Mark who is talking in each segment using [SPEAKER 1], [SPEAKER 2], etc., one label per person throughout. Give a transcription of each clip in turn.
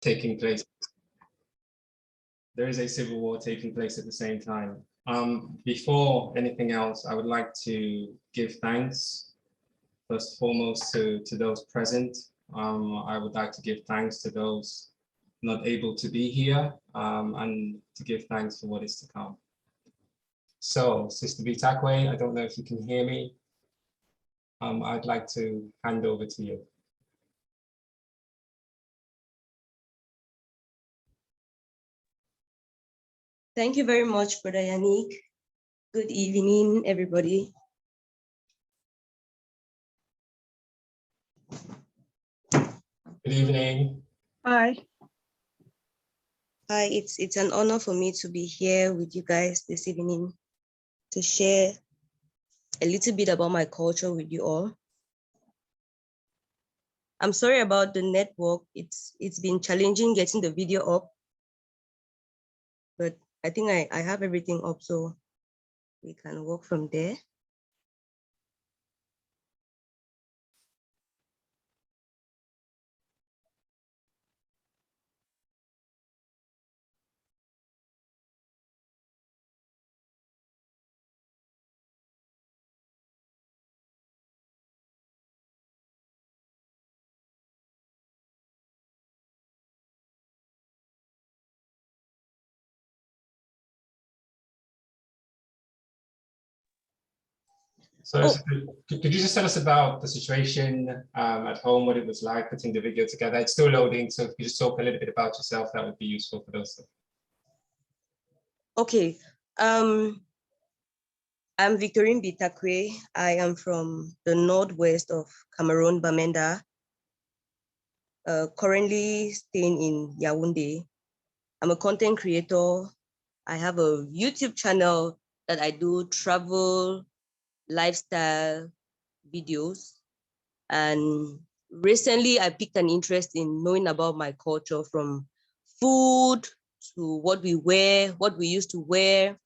[SPEAKER 1] taking place. There is a civil war taking place at the same time. Before anything else, I would like to give thanks, first and foremost, to those present. I would like to give thanks to those not able to be here, and to give thanks for what is to come. So, Sister Bitakwe, I don't know if you can hear me. I'd like to hand over to you.
[SPEAKER 2] Thank you very much, Brother Yannick. Good evening, everybody.
[SPEAKER 1] Good evening.
[SPEAKER 3] Hi.
[SPEAKER 2] Hi, it's an honor for me to be here with you guys this evening to share a little bit about my culture with you all. I'm sorry about the network. It's been challenging getting the video up, but I think I have everything up, so we can work from there.
[SPEAKER 1] So could you just tell us about the situation at home, what it was like putting the video together? It's still loading, so if you just talk a little bit about yourself, that would be useful for those.
[SPEAKER 2] Okay, I'm Victorine Bitakwe. I am from the northwest of Cameroon, Bamenda. Currently staying in Yaoundé. I'm a content creator. I have a YouTube channel that I do travel, lifestyle videos. And recently I picked an interest in knowing about my culture, from food to what we wear, what we used to wear,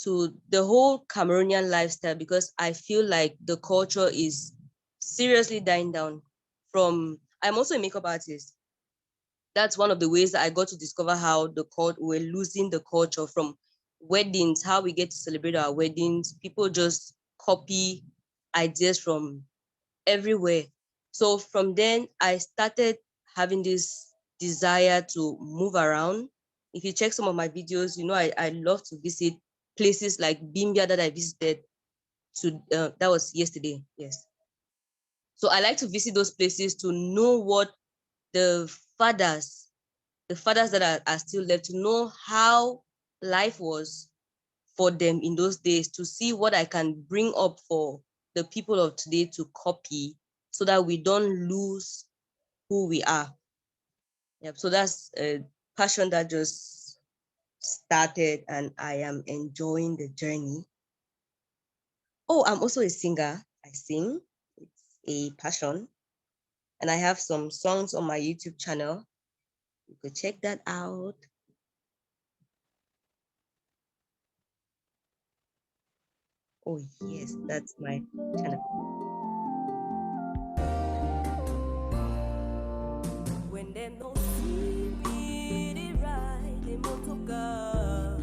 [SPEAKER 2] to the whole Cameroonian lifestyle, because I feel like the culture is seriously dying down. I'm also a makeup artist. That's one of the ways that I got to discover how we're losing the culture. From weddings, how we get to celebrate our weddings. People just copy ideas from everywhere. So from then, I started having this desire to move around. If you check some of my videos, you know, I love to visit places like Bimbia that I visited that was yesterday, yes. So I like to visit those places to know what the fathers that are still left, to know how life was for them in those days, to see what I can bring up for the people of today to copy, so that we don't lose who we are. Yep. So that's a passion that just started, and I am enjoying the journey. Oh, I'm also a singer. I sing. It's a passion. And I have some songs on my YouTube channel. You could check that out. Oh yes, that's my channel. When they don't see me, they ride the motor,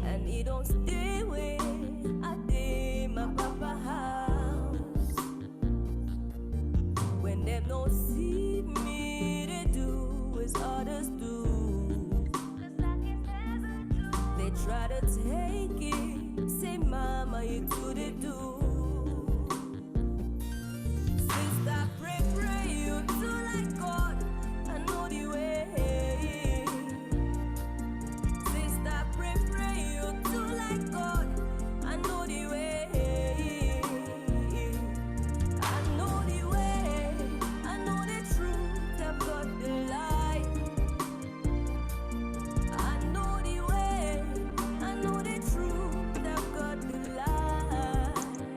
[SPEAKER 2] and he don't stay away. I did my papa house. When they don't see me, they do as others do. They try to take it, say mama, you do they do. Sister, pray, you do like God, I know the way. Sister, pray, you do like God, I know the way. I know the way, I know the truth, I've got the light. I know the way, I know the truth, I've got the light.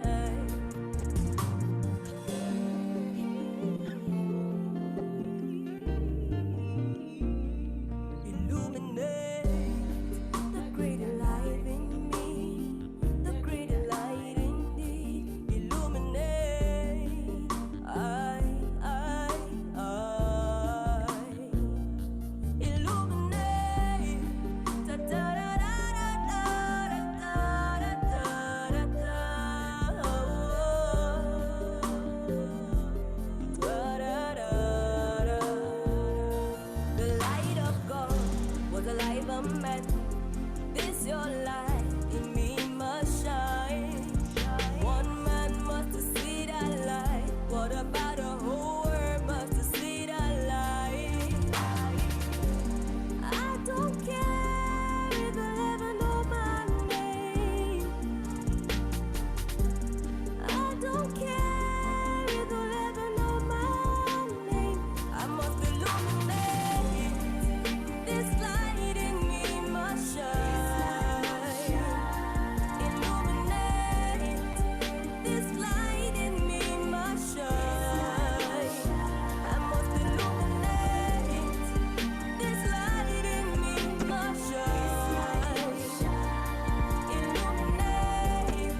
[SPEAKER 3] man, this your light in me must shine. One man must see that light. What about the whole world must see that light? I don't care if you ever know my name. I don't care if you ever know my name. I must illuminate. This light in me must shine. Illuminate. This light in me must shine. I must illuminate. This light in me must shine. Illuminate.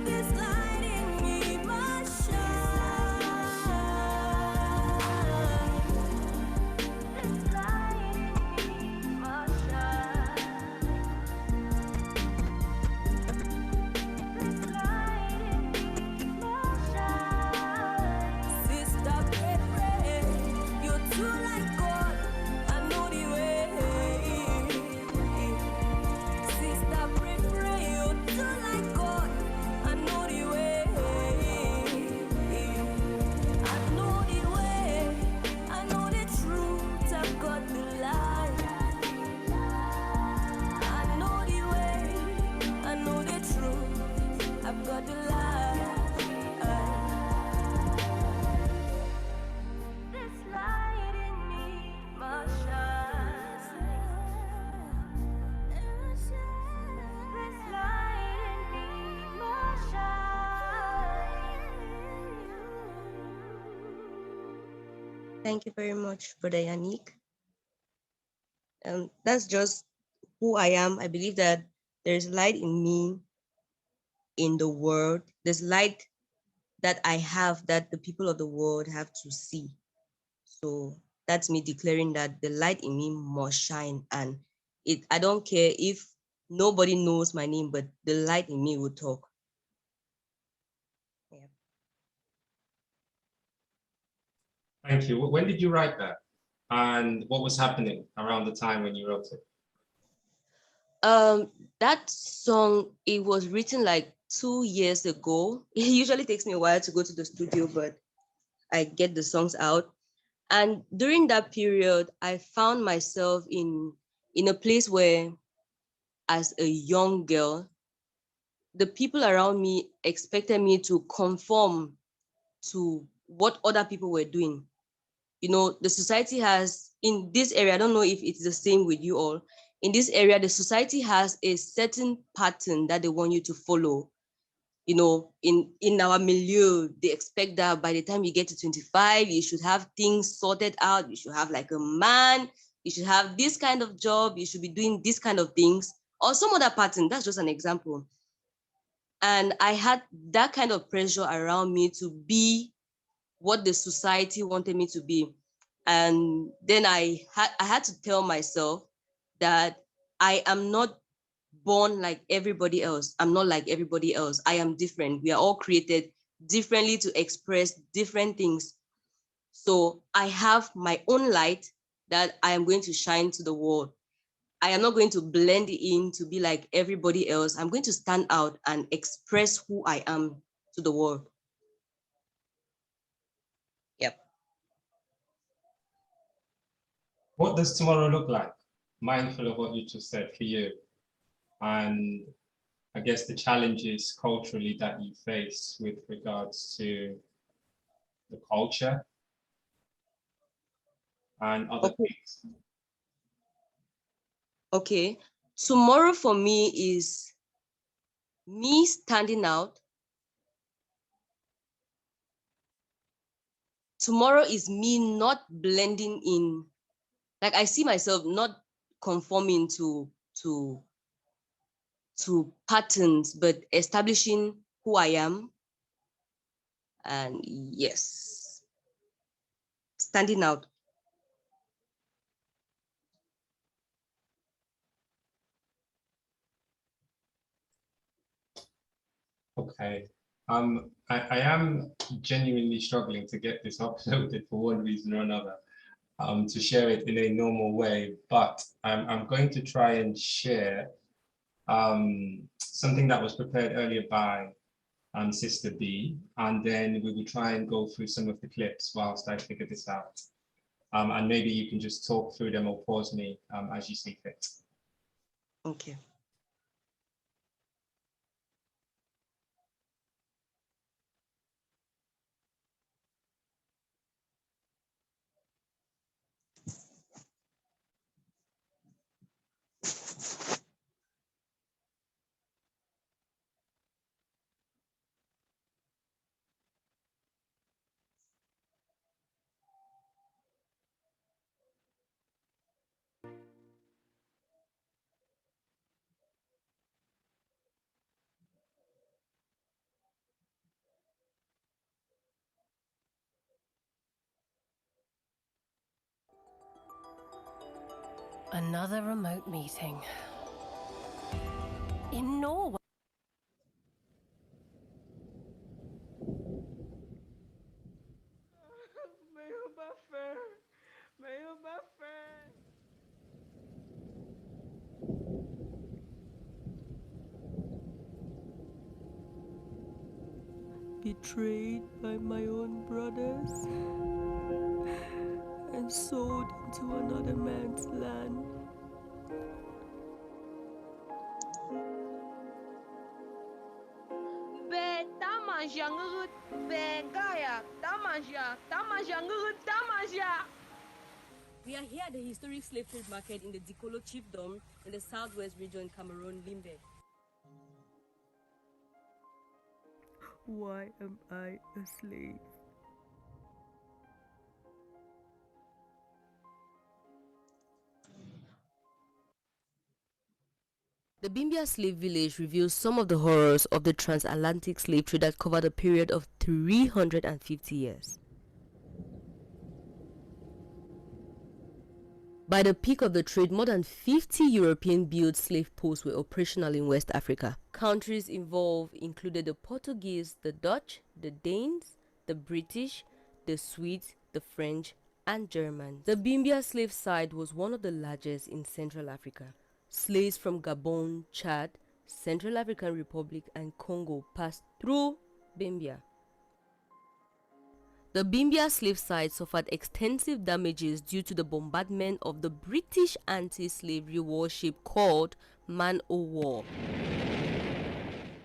[SPEAKER 3] This light in me must shine. This light in me must shine. This light in me must shine. Sister, pray, pray. You're too like God. I know the way. Sister, pray, pray. You're too like God. I know the way. I know the way. I know the truth. I've got the light. I know the way. I know the truth. I've got the light. This light in me must shine. This light in me must shine.
[SPEAKER 2] Thank you very much, Brother Yannick. That's just who I am. I believe that there's light in me, in the world. There's light that I have that the people of the world have to see. So that's me declaring that the light in me must shine. And I don't care if nobody knows my name, but the light in me will talk. Yeah.
[SPEAKER 1] Thank you. When did you write that? And what was happening around the time when you wrote it?
[SPEAKER 2] That song, it was written like 2 years ago. It usually takes me a while to go to the studio, but I get the songs out. And during that period, I found myself in a place where, as a young girl, the people around me expected me to conform to what other people were doing. You know, the society has, in this area, I don't know if it's the same with you all. In this area, the society has a certain pattern that they want you to follow. You know, in our milieu, they expect that by the time you get to 25, you should have things sorted out. You should have like a man. You should have this kind of job. You should be doing this kind of things or some other pattern. That's just an example. And I had that kind of pressure around me to be what the society wanted me to be. And then I had to tell myself that I am not born like everybody else. I'm not like everybody else. I am different. We are all created differently to express different things. So I have my own light that I am going to shine to the world. I am not going to blend in to be like everybody else. I'm going to stand out and express who I am to the world. Yep.
[SPEAKER 1] What does tomorrow look like? Mindful of what you just said for you. And I guess the challenges culturally that you face with regards to the culture and other things.
[SPEAKER 2] Okay. Tomorrow for me is me standing out. Tomorrow is me not blending in. Like I see myself not conforming to patterns, but establishing who I am. And yes, standing out.
[SPEAKER 1] Okay. I am genuinely struggling to get this uploaded for one reason or another. to share it in a normal way, but I'm going to try and share something that was prepared earlier by Sister B, and then we will try and go through some of the clips whilst I figure this out. And maybe you can just talk through them or pause me as you see fit.
[SPEAKER 2] Okay.
[SPEAKER 3] Another remote meeting. In Norway. Betrayed by my own brothers and sold into another man's land.
[SPEAKER 4] Be tamanja ngurut be gaya tamanja ngurut tamanja.
[SPEAKER 2] We are here at the historic slave trade market in the Dikolo Chiefdom in the southwest region, Cameroon, Limbe.
[SPEAKER 3] Why am I a slave?
[SPEAKER 2] The Bimbia slave village reveals some of the horrors of the transatlantic slave trade that covered a period of 350 years. By the peak of the trade, more than 50 European-built slave posts were operational in West Africa. Countries involved included the Portuguese, the Dutch, the Danes, the British, the Swedes, the French, and Germans. The Bimbia slave site was one of the largest in Central Africa. Slaves from Gabon, Chad, Central African Republic, and Congo passed through Bimbia. The Bimbia slave site suffered extensive damages due to the bombardment of the British anti-slavery warship called Man O' War.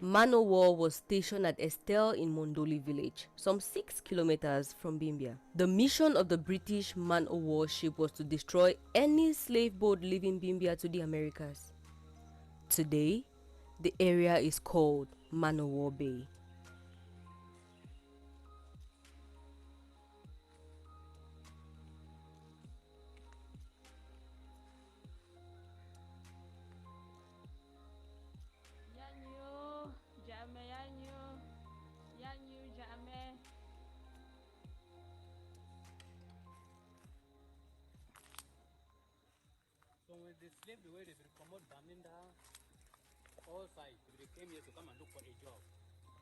[SPEAKER 2] Man O' War was stationed at Estelle in Mondoli village, some 6 kilometers from Bimbia. The mission of the British Man O' War ship was to destroy any slave boat leaving Bimbia to the Americas. Today, the area is called Man O' War Bay.
[SPEAKER 5] So when the slave, the way they promote Baminda, all sides, they came here to come and look for a job.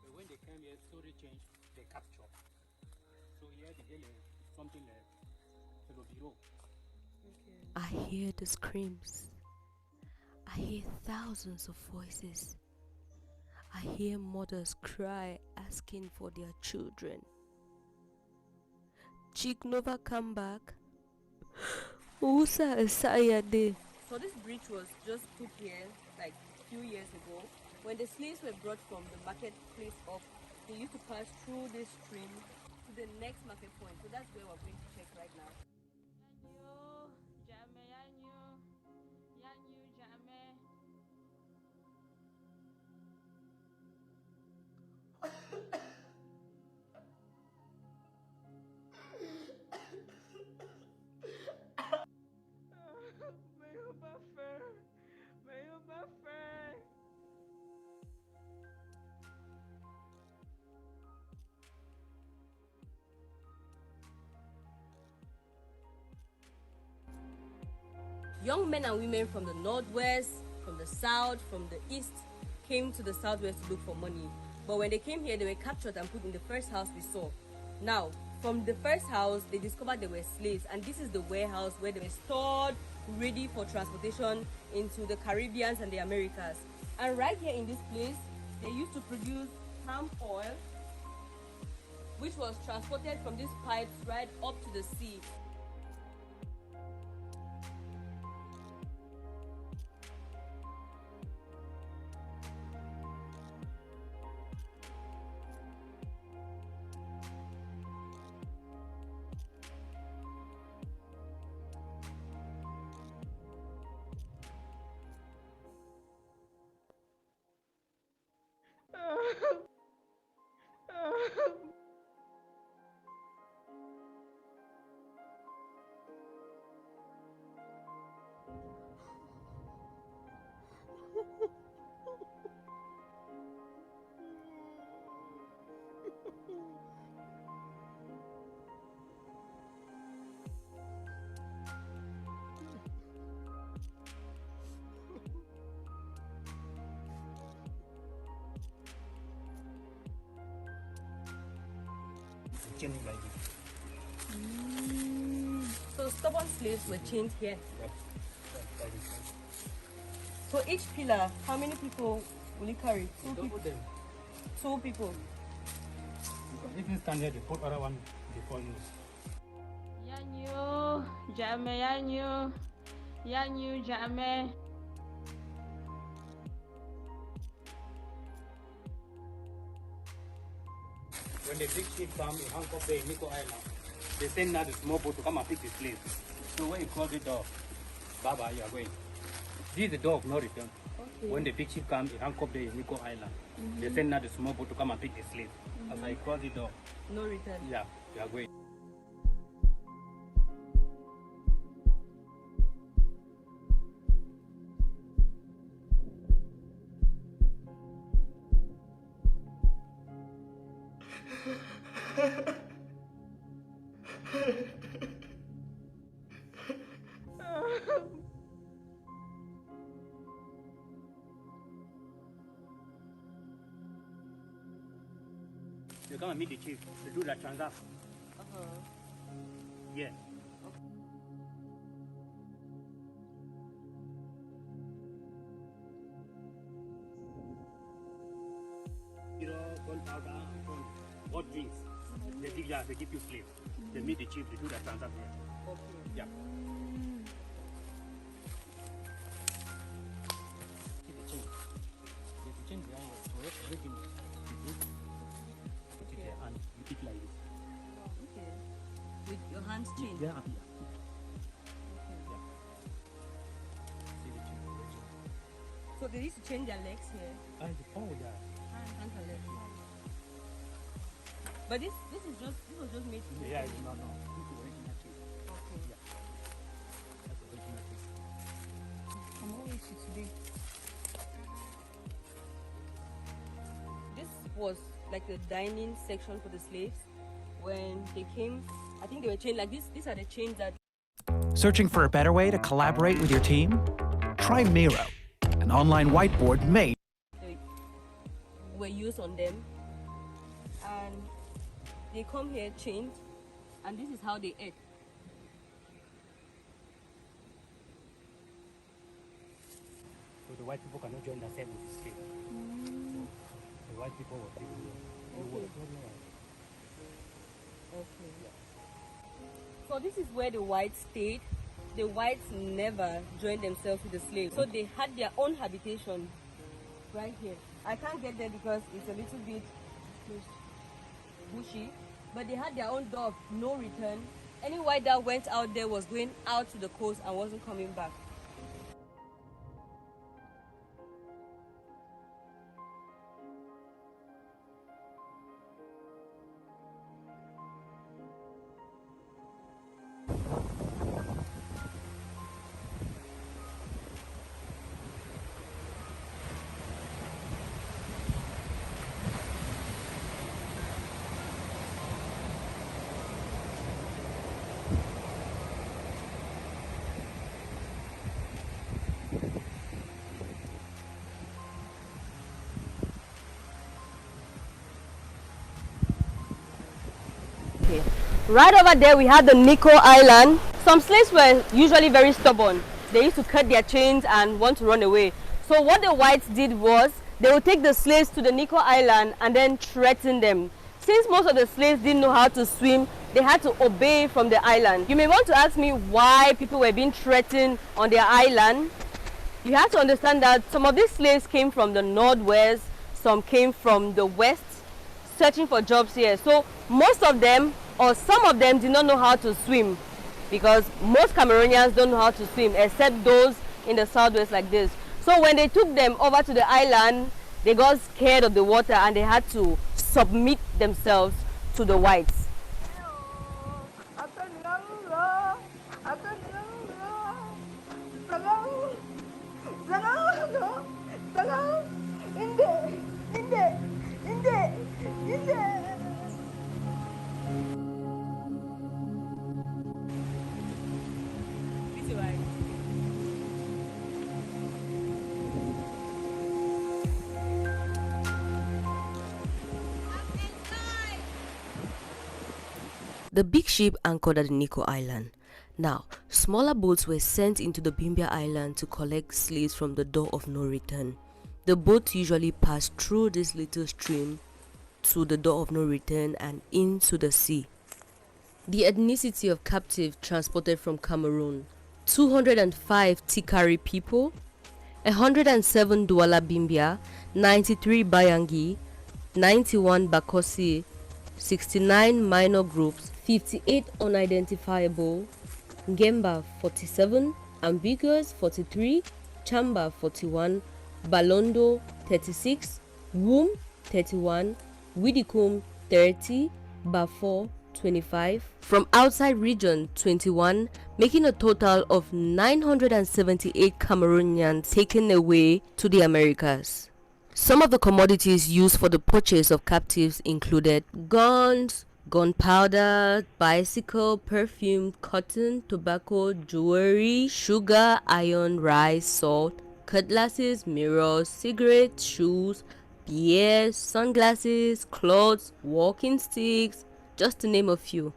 [SPEAKER 5] But when they came here, story changed, they capture. So here the daily something like Biro.
[SPEAKER 2] I hear the screams. I hear thousands of voices. I hear mothers cry asking for their children. Chick Nova come back. Usa Sayade. So this bridge was just put here like a few years ago. When the slaves were brought from the marketplace up, they used to pass through this stream to the next market point. So that's where we're going to check right now. Young men and women from the northwest, from the south, from the east came to the southwest to look for money. But when they came here, they were captured and put in the first house we saw. Now, from the first house, they discovered there were slaves, and this is the warehouse where they were stored, ready for transportation into the Caribbeans and the Americas. And right here in this place, they used to produce palm oil, which was transported from these pipes right up to the sea.
[SPEAKER 5] Chain like this.
[SPEAKER 2] So stubborn slaves were chained here.
[SPEAKER 5] Yep. Like this.
[SPEAKER 2] So each pillar, how many people will it carry? Two
[SPEAKER 5] Double
[SPEAKER 2] people.
[SPEAKER 5] them.
[SPEAKER 2] 2 people.
[SPEAKER 5] Because if you stand here, they put other one before you.
[SPEAKER 4] Yanyu, jamais, yanyu, yanyu, jamais.
[SPEAKER 5] When the big ship come in Hancock Bay, Nico Island, they send now the small boat to come and pick the slaves. So when you close the door, Baba, you are going. This is the door of no return.
[SPEAKER 2] Okay.
[SPEAKER 5] When the big ship comes in Hancock Bay, Nico Island, they send now the small boat to come and pick the slaves. As I close the door,
[SPEAKER 2] No return.
[SPEAKER 5] yeah, you are going. You come and meet the chief to do that transaction. Yeah. You know, gunpowder and hot drinks. They give you slave. They meet the chief to do that transaction.
[SPEAKER 2] Okay.
[SPEAKER 5] Yeah. See the chain. There's a chain behind us. So let's break it. Put it there and you eat like this.
[SPEAKER 2] Okay. With your hands chained.
[SPEAKER 5] Yeah, yeah. See the chain.
[SPEAKER 2] So they used to change their legs here.
[SPEAKER 5] And the power there.
[SPEAKER 2] Hands and legs. But this was just made to
[SPEAKER 5] Yeah, it's not. This is original chain.
[SPEAKER 2] Okay.
[SPEAKER 5] Yeah. That's the original chain.
[SPEAKER 2] I'm always today. This was like the dining section for the slaves. When they came, I think they were chained like this. These are the chains that
[SPEAKER 6] Searching for a better way to collaborate with your team? Try Miro, an online whiteboard made.
[SPEAKER 2] they were used on them. And they come here chained, and this is how they ate.
[SPEAKER 5] So the white people cannot join themselves with the slave. So the white people were living here.
[SPEAKER 2] Okay. So this is where the whites stayed. The whites never joined themselves with the slaves. So they had their own habitation right here. I can't get there because it's a little bit bushy. But they had their own door of no return. Any white that went out there was going out to the coast and wasn't coming back.
[SPEAKER 7] Right over there we had the Nico Island. Some slaves were usually very stubborn. They used to cut their chains and want to run away. So what the whites did was they would take the slaves to the Nico Island and then threaten them. Since most of the slaves didn't know how to swim, they had to obey from the island. You may want to ask me why people were being threatened on their island. You have to understand that some of these slaves came from the northwest, some came from the west, searching for jobs here. So most of them, or some of them, did not know how to swim, because most Cameroonians don't know how to swim, except those in the southwest like this. So when they took them over to the island, they got scared of the water and they had to submit themselves to the whites.
[SPEAKER 2] The big ship anchored at the Nico Island. Now, smaller boats were sent into the Bimbia Island to collect slaves from the door of no return. The boats usually passed through this little stream to the door of no return and into the sea. The ethnicity of captives transported from Cameroon: 205 Tikari people, 107 Douala Bimbia, 93 Bayangi, 91 Bakosi, 69 minor groups, 58 unidentifiable, Gemba 47, Ambiguous 43, Chamba 41, Balondo 36, Womb 31, Widikum 30, Bafo 25, from outside region 21, making a total of 978 Cameroonians taken away to the Americas. Some of the commodities used for the purchase of captives included guns, gunpowder, bicycle, perfume, cotton, tobacco, jewelry, sugar, iron, rice, salt, cutlasses, mirrors, cigarettes, shoes, beer, sunglasses, clothes, walking sticks, just to name a few.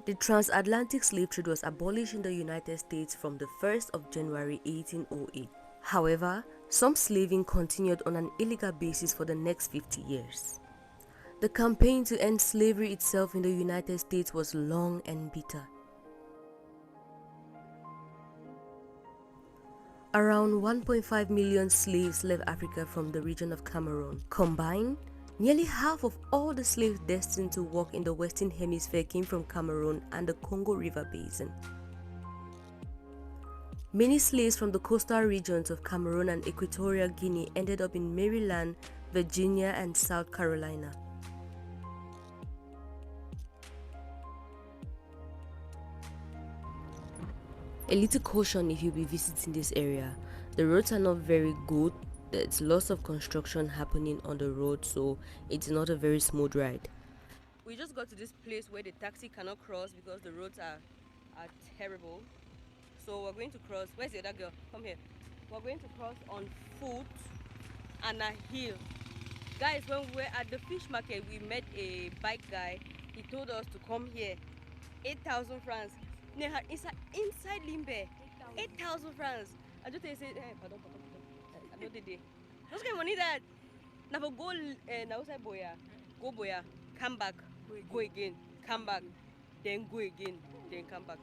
[SPEAKER 2] The transatlantic slave trade was abolished in the United States from the 1st of January 1808. However, some slaving continued on an illegal basis for the next 50 years. The campaign to end slavery itself in the United States was long and bitter. Around 1.5 million slaves left Africa from the region of Cameroon. Combined, nearly half of all the slaves destined to work in the Western Hemisphere came from Cameroon and the Congo River Basin. Many slaves from the coastal regions of Cameroon and Equatorial Guinea ended up in Maryland, Virginia, and South Carolina. A little caution if you'll be visiting this area. The roads are not very good. There's lots of construction happening on the road, so it's not a very smooth ride. We just got to this place where the taxi cannot cross because the roads are terrible. So we're going to cross. Where's the other girl? Come here. We're going to cross on foot and a hill. Guys, when we were at the fish market, we met a bike guy. He told us to come here. 8,000 francs. Inside Limbe. 8,000 francs. I just said, hey, pardon. I know the day. What's going on with that? Now go, now say boya. Go boya. Come back. Go again. Come back. Then go again. Then come back.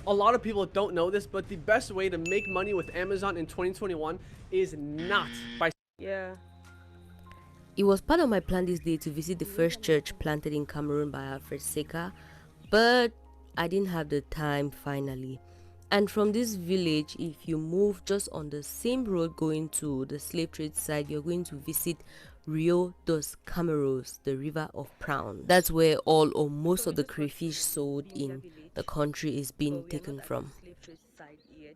[SPEAKER 8] A lot of people don't know this, but the best way to make money with Amazon in 2021 is not by...
[SPEAKER 7] Yeah.
[SPEAKER 2] It was part of my plan this day to visit the first church planted in Cameroon by Alfred Seka, but I didn't have the time finally. And from this village, if you move just on the same road going to the slave trade side, you're going to visit Rio dos Cameros, the river of prawns. That's where all or most of the crayfish sold in the country is being taken from. Slave trade side yet.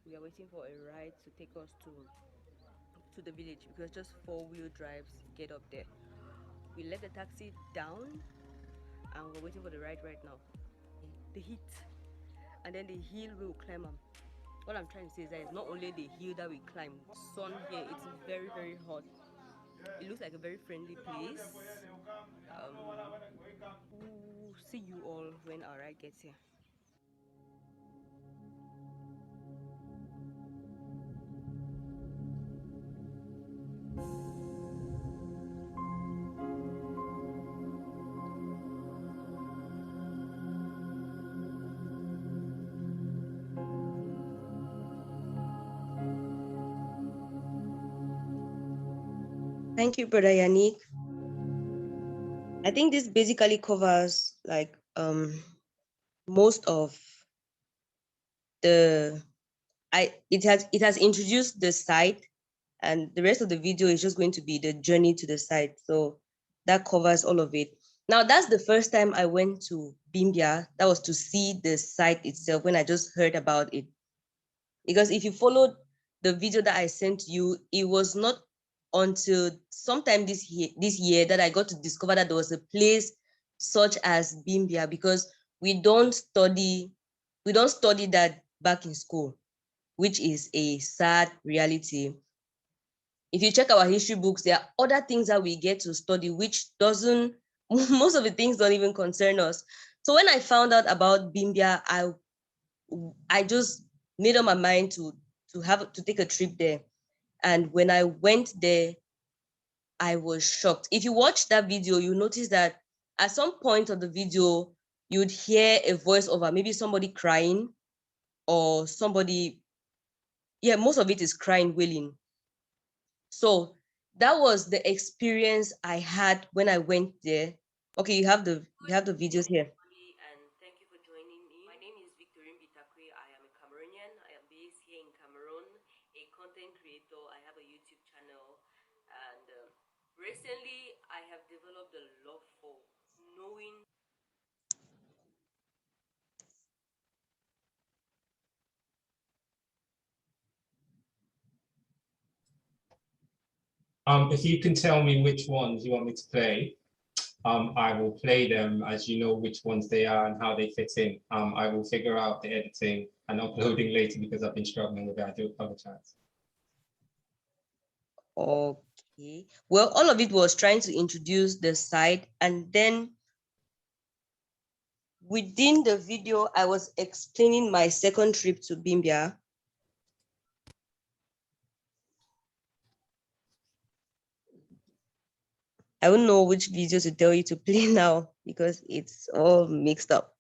[SPEAKER 2] We are waiting for a ride to take us to the village because just 4-wheel drives get up there. We let the taxi down and we're waiting for the ride right now. The heat and then the hill we will climb up. What I'm trying to say is that it's not only the hill that we climb. Sun here, it's very, very hot. It looks like a very friendly place. We'll see you all when our ride gets here. Thank you, Brother Yannick. I think this basically covers like most of the it has introduced the site, and the rest of the video is just going to be the journey to the site. So that covers all of it. Now that's the first time I went to Bimbia. That was to see the site itself when I just heard about it. Because if you followed the video that I sent you, it was not until sometime this year that I got to discover that there was a place such as Bimbia, because we don't study that back in school, which is a sad reality. If you check our history books, there are other things that we get to study which doesn't, most of the things don't even concern us. So when I found out about Bimbia, I just made up my mind to take a trip there. And when I went there, I was shocked. If you watch that video, you notice that at some point of the video, you'd hear a voiceover, maybe somebody crying or somebody, most of it is crying, wailing. So that was the experience I had when I went there. Okay, you have the videos here. And thank you for joining me. My name is Victorine Bitakwe. I am a Cameroonian. I am based here in Cameroon, a content creator. I have a YouTube channel, and recently I have developed a love for knowing.
[SPEAKER 1] If you can tell me which ones you want me to play, I will play them as you know which ones they are and how they fit in. I will figure out the editing and uploading later because I've been struggling with it. I do apologize. Okay. Well, all of it was trying to introduce the site, and then within the video, I was explaining my second trip to Bimbia. I don't know which video to tell you to play now because it's all mixed up.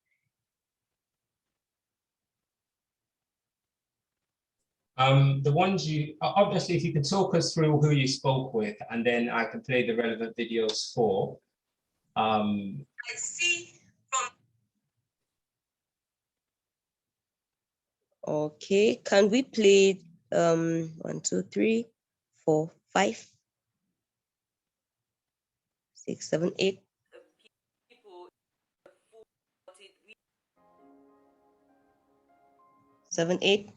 [SPEAKER 1] The ones you, obviously, if you can talk us through who you spoke with, and then I can play the relevant videos for. I see from. Okay, can we play 1, 2, 3, 4, 5, 6, 7, 8. People 7, 8.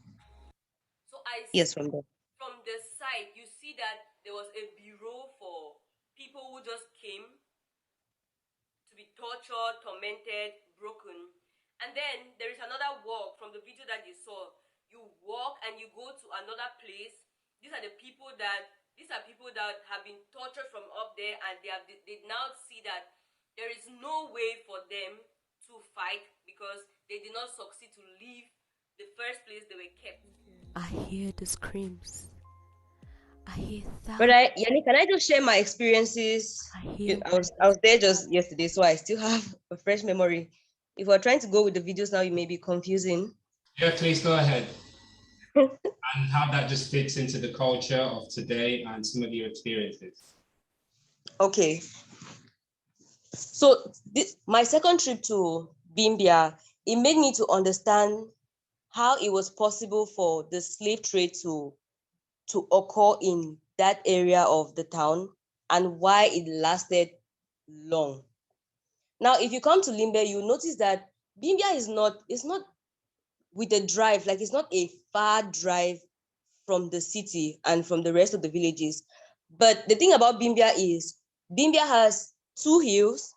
[SPEAKER 1] So I see, yes, from the site, you see that there was a bureau for people who just came to be tortured, tormented, broken. And then there is another walk from the video that you saw. You walk and you go to another place. These are people that have been tortured from up there, and they now see that there is no way for them to fight because they did not succeed to leave the first place they were kept. I hear the screams. I hear that. But Yannick, can I just share my experiences? I was there just yesterday, so I still have a fresh memory. If we're trying to go with the videos now, it may be confusing. Yeah, please go ahead. And how that just fits into the culture of today and some of your experiences.
[SPEAKER 2] Okay. So my second trip to Bimbia, it made me to understand how it was possible for the slave trade to occur in that area of the town and why it lasted long. Now, if you come to Limbe, you notice that Bimbia it's not with a drive, like it's not a far drive from the city and from the rest of the villages. But the thing about Bimbia is Bimbia has two hills.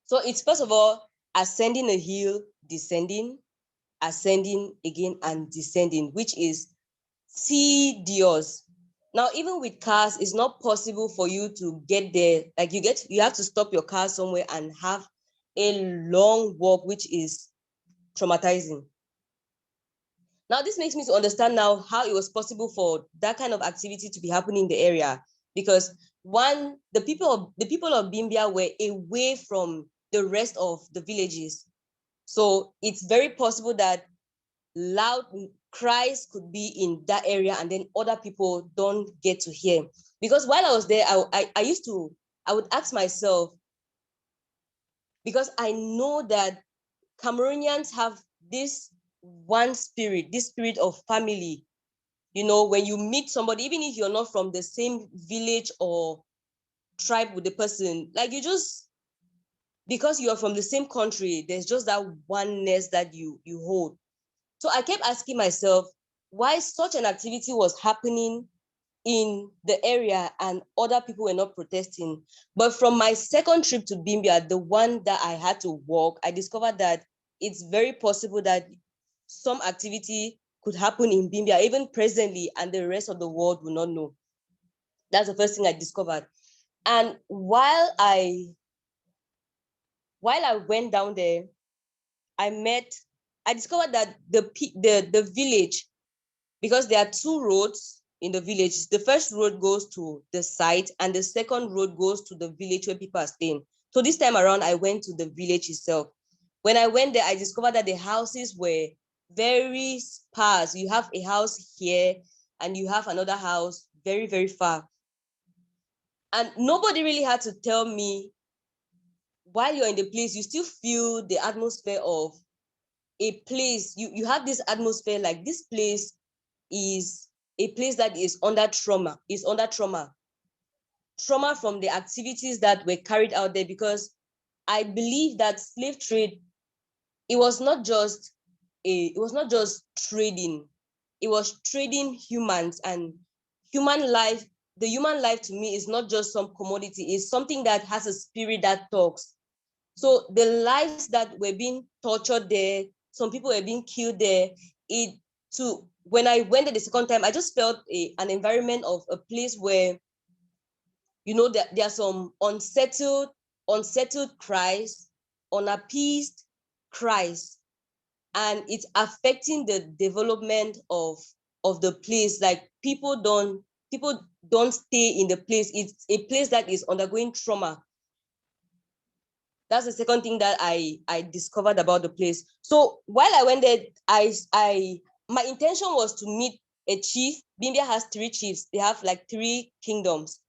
[SPEAKER 2] So it's first of all ascending a hill, descending, ascending again, and descending, which is tedious. Now, even with cars, it's not possible for you to get there. Like you have to stop your car somewhere and have a long walk, which is traumatizing. Now, this makes me to understand now how it was possible for that kind of activity to be happening in the area, because one, the people of Bimbia were away from the rest of the villages. So it's very possible that loud cries could be in that area and then other people don't get to hear. Because while I was there, I would ask myself, because I know that Cameroonians have this this spirit of family. You know, when you meet somebody, even if you're not from the same village or tribe with the person, like you just, because you're from the same country, there's just that oneness that you hold. So I kept asking myself why such an activity was happening in the area and other people were not protesting. But from my second trip to Bimbia, the one that I had to walk, I discovered that it's very possible that some activity could happen in Bimbia, even presently, and the rest of the world will not know. That's the first thing I discovered. And while I went down there, I discovered that the village, because there are two roads in the village. The first road goes to the site and the second road goes to the village where people are staying. So this time around, I went to the village itself. When I went there, I discovered that the houses were very sparse. You have a house here and you have another house very, very far. And nobody really had to tell me, while you're in the place, you still feel the atmosphere of a place. You have this atmosphere like this place is a place that is under trauma, trauma from the activities that were carried out there. Because I believe that slave trade, it was not just trading, it was trading humans. And human life the human life to me is not just some commodity, it's something that has a spirit that talks. So the lives that were being tortured there, some people were being killed there. When I went there the second time, I just felt an environment of a place where, there are some unsettled cries, unappeased cries, and it's affecting the development of the place. Like people don't stay in the place. It's a place that is undergoing trauma. That's the second thing that I discovered about the place. So while I went there, my intention was to meet a chief. Bimbia has three chiefs. They have like three kingdoms.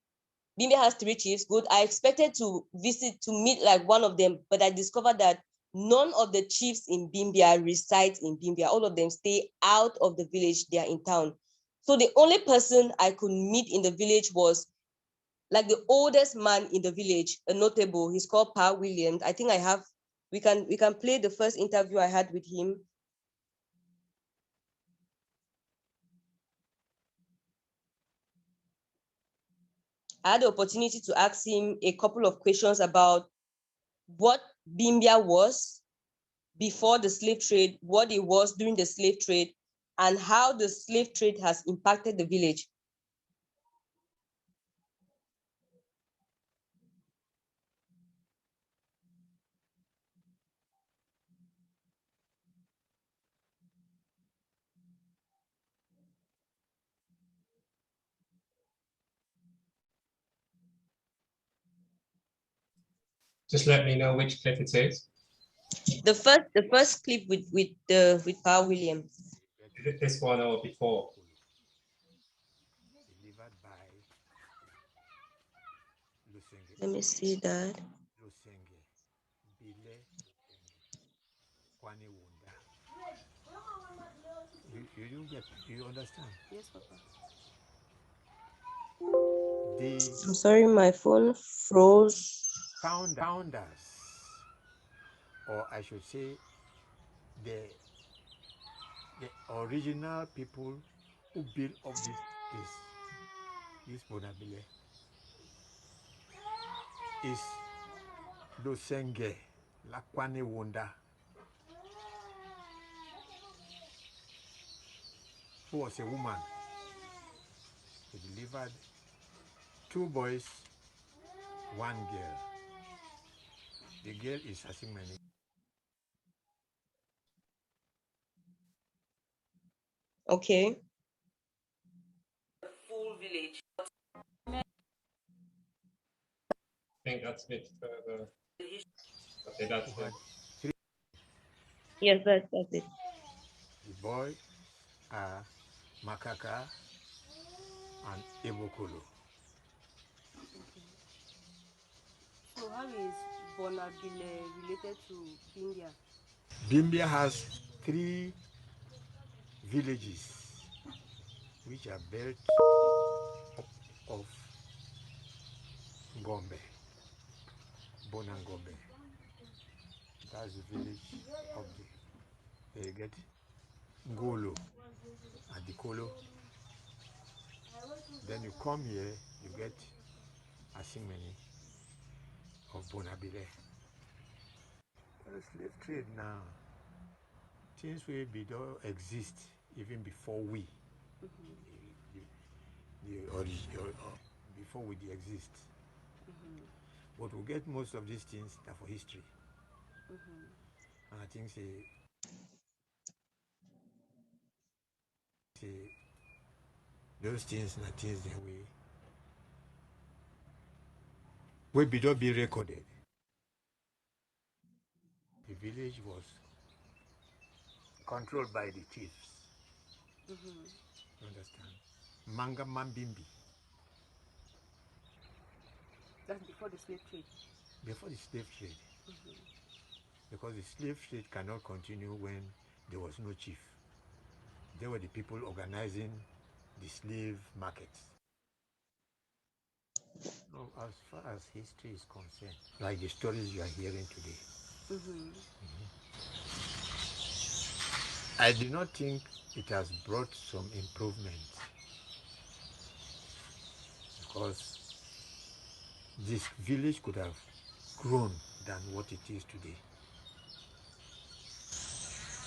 [SPEAKER 2] Bimbia has three chiefs. Good. I expected to meet like one of them, but I discovered that none of the chiefs in Bimbia reside in Bimbia. All of them stay out of the village. They are in town. So the only person I could meet in the village was like the oldest man in the village, a notable. He's called Pa Williams. I think we can play the first interview I had with him. I had the opportunity to ask him a couple of questions about what Bimbia was before the slave trade, what it was during the slave trade, and how the slave trade has impacted the village.
[SPEAKER 1] Just let me know which clip it is.
[SPEAKER 2] The first clip with Pa Williams.
[SPEAKER 1] This one or before?
[SPEAKER 9] Delivered by
[SPEAKER 2] Let me see that.
[SPEAKER 9] Lusenge, Bile, Kwani Wunda. You get, you understand?
[SPEAKER 7] Yes, Papa.
[SPEAKER 9] The
[SPEAKER 2] I'm sorry, my phone froze.
[SPEAKER 9] founders, or I should say, the the original people who built up this Bonabile, is Lusenge, Lakwani Wunda, who was a woman. He delivered 2 boys, 1 girl. The girl is Asimani.
[SPEAKER 2] Okay.
[SPEAKER 1] I think that's a bit further. Okay, that's
[SPEAKER 9] Who
[SPEAKER 1] it.
[SPEAKER 9] had 3.
[SPEAKER 2] Yes, that's it.
[SPEAKER 9] The boy are Makaka and Ebokolo.
[SPEAKER 7] So how is Bonabile related to Bindia?
[SPEAKER 9] Bimbia has 3 villages which are built up of Gombe, Bonangombe. That's the village of they get Ngolo and Dikolo. Then you come here, you get Asimeni of Bonabile. Slave trade now, things will be don't exist even before we, before we exist. But we get most of these things are for history. And I think those things are things that we be don't be recorded. The village was controlled by the chiefs. You understand? Manga Mambimbi.
[SPEAKER 7] That's before the slave trade.
[SPEAKER 9] Before the slave trade. Because the slave trade cannot continue when there was no chief. They were the people organizing the slave markets. No, as far as history is concerned, like the stories you are hearing today, I do not think it has brought some improvement, because this village could have grown than what it is today.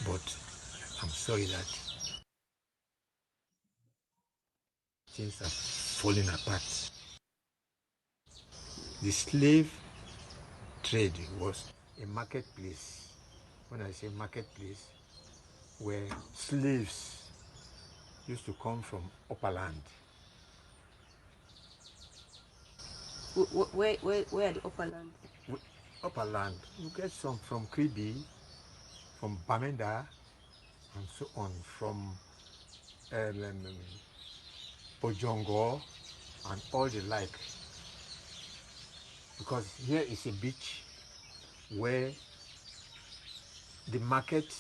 [SPEAKER 9] But I'm sorry that things are falling apart. The slave trade was a marketplace. When I say marketplace, where slaves used to come from upper land.
[SPEAKER 7] Where are the upper land?
[SPEAKER 9] Upper land, you get some from Kribi, from Bamenda, and so on, from Bojongo, and all the like. Because here is a beach where the market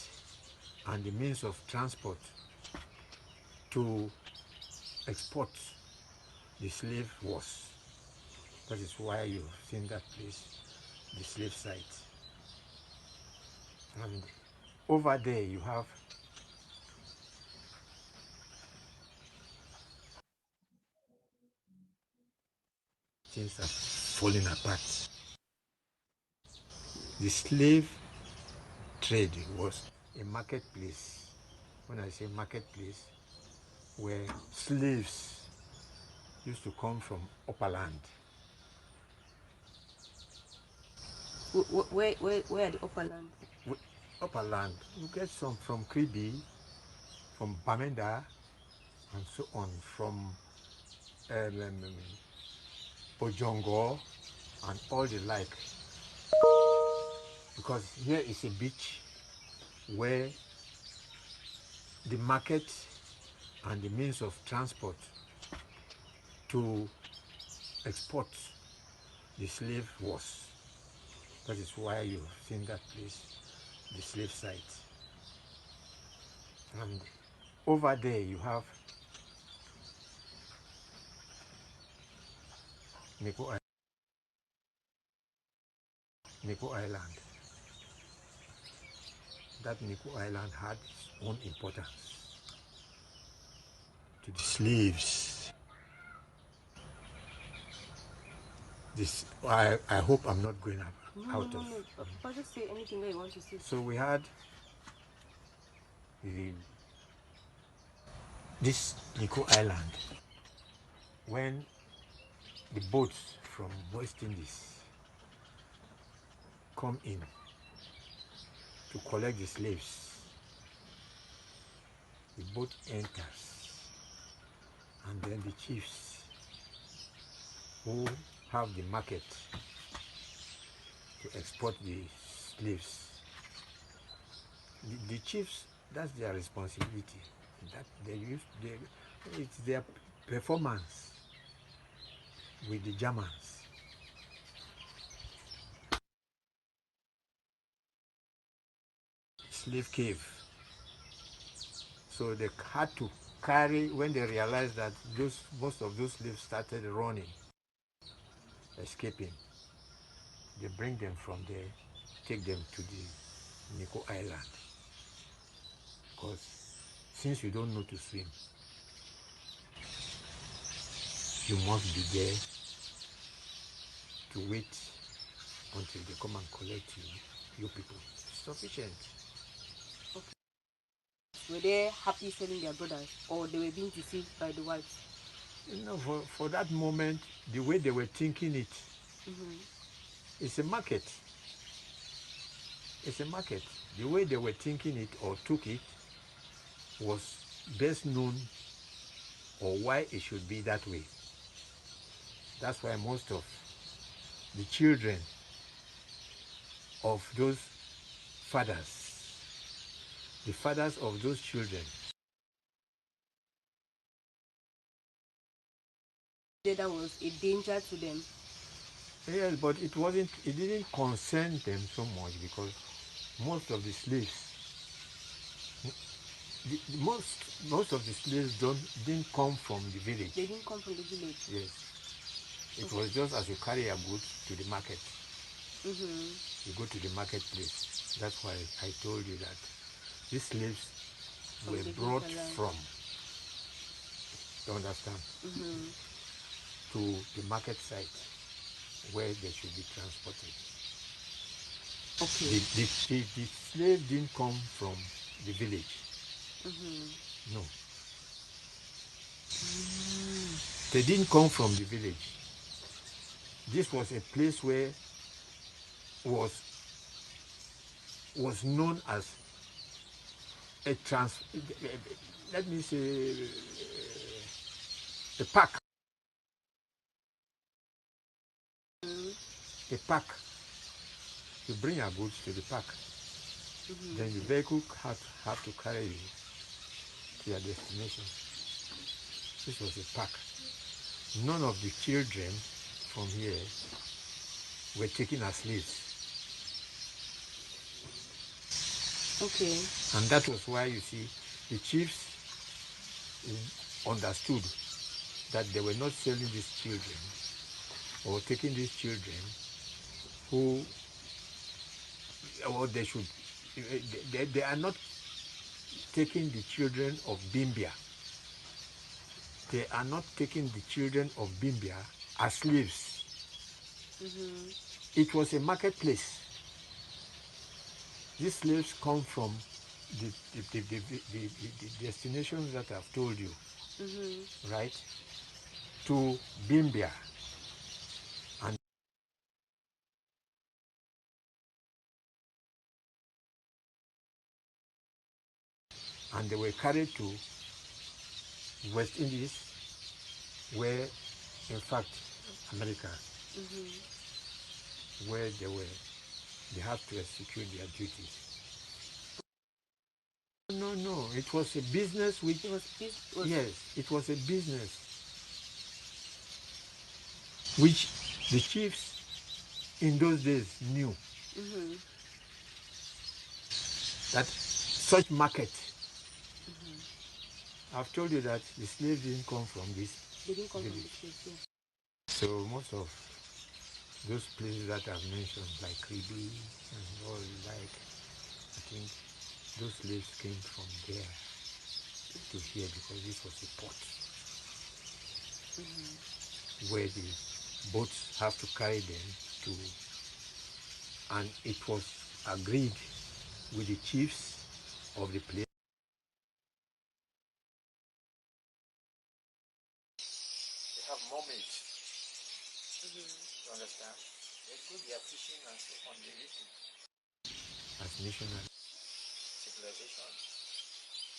[SPEAKER 9] and the means of transport to export the slave was. That is why you've seen that place, the slave site. And over there you have things are falling apart. The slave trade was a marketplace. When I say marketplace, where slaves used to come from upper land.
[SPEAKER 7] Where are the upper land?
[SPEAKER 9] Upper land, you get some from Kribi, from Bamenda, and so on, from Bojongo, and all the like. Because here is a beach where the market and the means of transport to export the slave was. That is why you've seen that place, the slave site. And over there you have Nico Island. That Nico Island had its own importance to the slaves. This I hope I'm not going out of.
[SPEAKER 7] But just say anything that you want to say.
[SPEAKER 9] So we had this Nico Island when the boats from West Indies come in to collect the slaves. The boat enters, and then the chiefs who have the market to export the slaves. The chiefs, that's their responsibility. That it's their performance with the Germans. Slave cave. So they had to carry, when they realized that most of those slaves started running, escaping, they bring them from there, take them to the Nico Island. Because since you don't know to swim, you must be there to wait until they come and collect you people. Sufficient.
[SPEAKER 7] Were they happy selling their brothers, or they were being deceived by the whites?
[SPEAKER 9] You know, for that moment, the way they were thinking it, it's a market. It's a market. The way they were thinking it or took it was best known, or why it should be that way. That's why most of the children of those fathers, the fathers of those children,
[SPEAKER 7] That was a danger to them.
[SPEAKER 9] yes, but it didn't concern them so much, because most of the slaves, most of the slaves didn't come from the village.
[SPEAKER 7] They didn't come from the village.
[SPEAKER 9] Yes. It was just as you carry a goods to the market. You go to the marketplace. That's why I told you that these slaves
[SPEAKER 7] From
[SPEAKER 9] were
[SPEAKER 7] the
[SPEAKER 9] brought
[SPEAKER 7] hinterland.
[SPEAKER 9] from, you understand, to the market site where they should be transported.
[SPEAKER 7] Okay.
[SPEAKER 9] The slave didn't come from the village. No. They didn't come from the village. This was a place where was known as a let me say a park. A park. You bring your goods to the park. Then the vehicle have to carry you to your destination. This was a park. None of the children from here were taken as slaves.
[SPEAKER 7] Okay.
[SPEAKER 9] And that was why, you see, the chiefs understood that they were not selling these children or taking these children who, or they should, they are not taking the children of Bimbia. They are not taking the children of Bimbia as slaves. It was a marketplace. These slaves come from the destinations that I've told you, right? To Bimbia. And they were carried to West Indies, where, in fact, America, where they have to execute their duties. No, it was a business which yes, it was a business which the chiefs in those days knew that such market, I've told you that the slaves didn't come from this
[SPEAKER 2] They didn't come from
[SPEAKER 9] village.
[SPEAKER 2] this place, yeah.
[SPEAKER 9] So most of those places that I've mentioned, like Kribi and all, like, I think those slaves came from there to here because this was a port where the boats have to carry them to, and it was agreed with the chiefs of the place. They have mermaids. You understand? They go there fishing and so on. They live as missionary civilization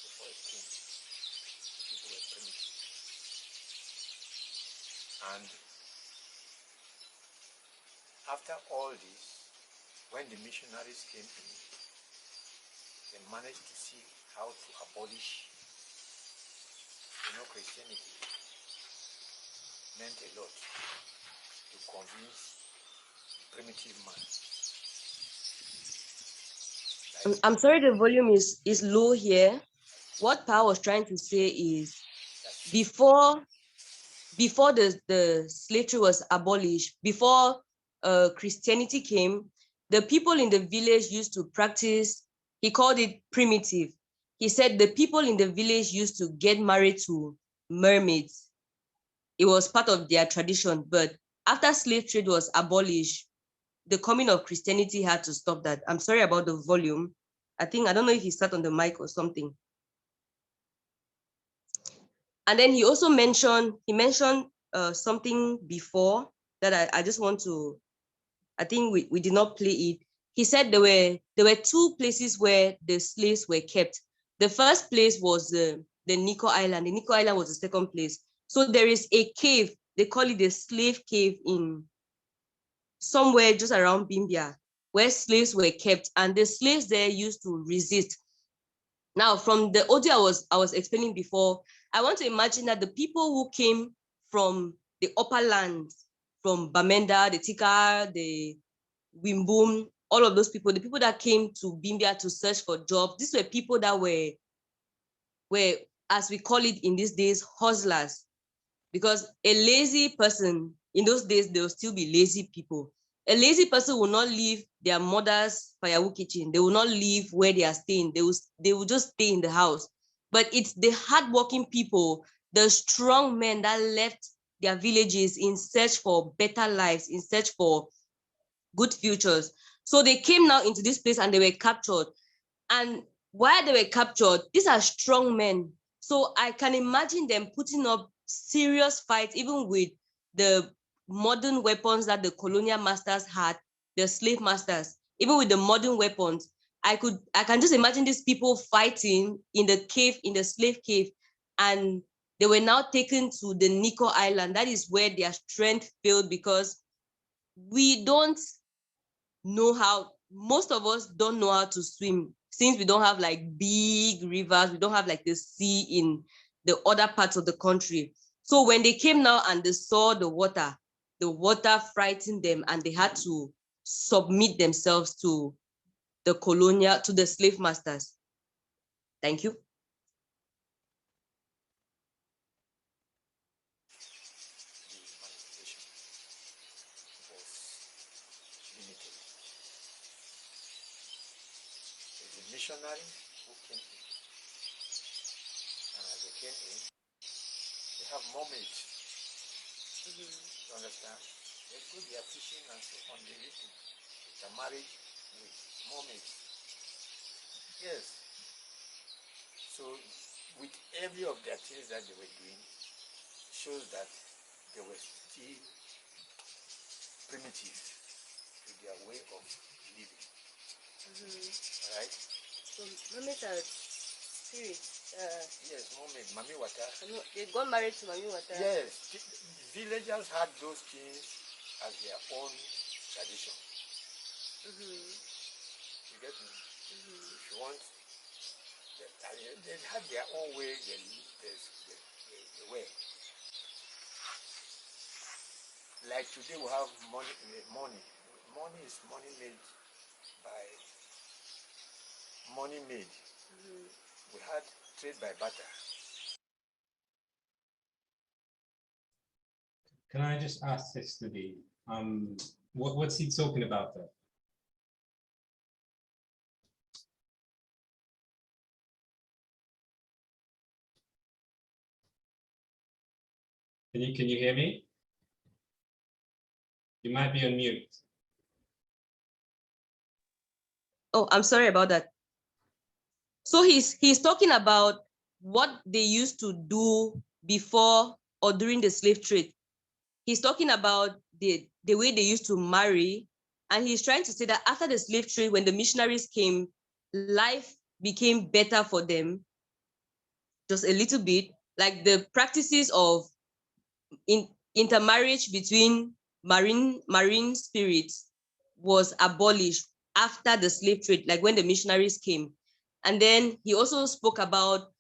[SPEAKER 9] before it came. The people were primitive. And after all this, when the missionaries came in, they managed to see how to abolish, Christianity meant a lot to convince the primitive man.
[SPEAKER 2] I'm sorry the volume is low here. What Pa was trying to say is before the slavery was abolished, before Christianity came, the people in the village used to practice, he called it primitive. He said the people in the village used to get married to mermaids. It was part of their tradition, but after slave trade was abolished, the coming of Christianity had to stop that. I'm sorry about the volume. I don't know if he sat on the mic or something. And then he also mentioned something before that I just want to, I think we did not play it. He said there were two places where the slaves were kept. The first place was the Nico Island. The Nico Island was the second place. So there is a cave, they call it the slave cave in somewhere just around Bimbia, where slaves were kept, and the slaves there used to resist. Now, from the audio I was explaining before, I want to imagine that the people who came from the upper land, from Bamenda, the Tika, the Wimbum, all of those people, the people that came to Bimbia to search for jobs, these were people that were, as we call it in these days, hustlers. Because a lazy person, in those days, there will still be lazy people. A lazy person will not leave their mother's firewood kitchen. They will not leave where they are staying. They will just stay in the house. But it's the hardworking people, the strong men that left their villages in search for better lives, in search for good futures. So they came now into this place and they were captured. And while they were captured, these are strong men. So I can imagine them putting up serious fights, even with the modern weapons that the colonial masters had, the slave masters, even with the modern weapons. I can just imagine these people fighting in the cave, in the slave cave, and they were now taken to the Nico Island. That is where their strength failed, because we don't know how, most of us don't know how to swim, since we don't have like big rivers, we don't have like the sea in the other parts of the country. So when they came now and they saw the water frightened them, and they had to submit themselves to the slave masters. Thank you.
[SPEAKER 9] Missionary who came in, and as they came in, they have mermaids. You understand? They go there fishing and so on. They live with a marriage with mermaids. Yes. So with every of their things that they were doing, shows that they were still primitive to their way of living. Right?
[SPEAKER 2] So mermaids are spirits.
[SPEAKER 9] Yes, mermaid, Mami Wata.
[SPEAKER 2] They got married to Mami Wata.
[SPEAKER 9] Yes, villagers had those things as their own tradition. You get me? If you want, they had their own way they lived the way. Like today we have money, money is money made by money made. We had trade by barter.
[SPEAKER 1] Can I just ask this to be, what's he talking about there? Can you hear me? You might be on mute.
[SPEAKER 2] Oh, I'm sorry about that. So he's talking about what they used to do before or during the slave trade. He's talking about the way they used to marry, and he's trying to say that after the slave trade, when the missionaries came, life became better for them, just a little bit, like the practices of intermarriage between marine spirits was abolished after the slave trade, like when the missionaries came. And then he also spoke about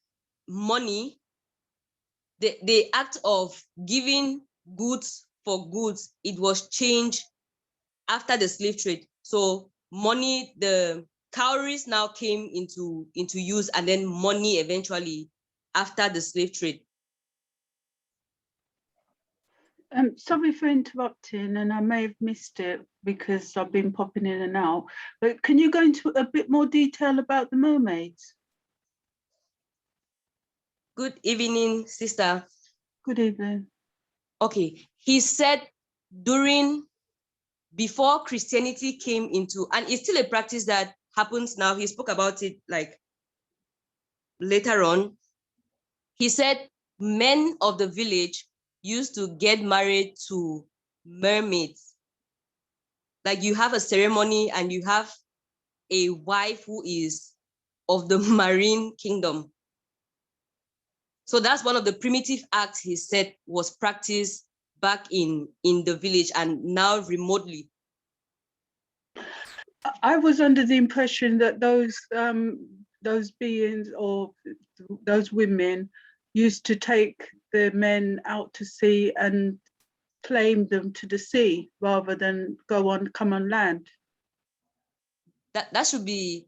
[SPEAKER 2] money, the act of giving goods for goods. It was changed after the slave trade. So money, the cowries now came into use, and then money eventually after the slave trade.
[SPEAKER 10] Sorry for interrupting, and I may have missed it because I've been popping in and out, but can you go into a bit more detail about the mermaids?
[SPEAKER 2] Good evening, sister.
[SPEAKER 10] Good evening.
[SPEAKER 2] Okay, he said before Christianity came into, and it's still a practice that happens now. He spoke about it like later on. He said men of the village used to get married to mermaids. Like you have a ceremony and you have a wife who is of the marine kingdom. So that's one of the primitive acts he said was practiced back in the village and now remotely.
[SPEAKER 10] I was under the impression that those beings or those women used to take the men out to sea and claim them to the sea rather than come on land.
[SPEAKER 2] That should be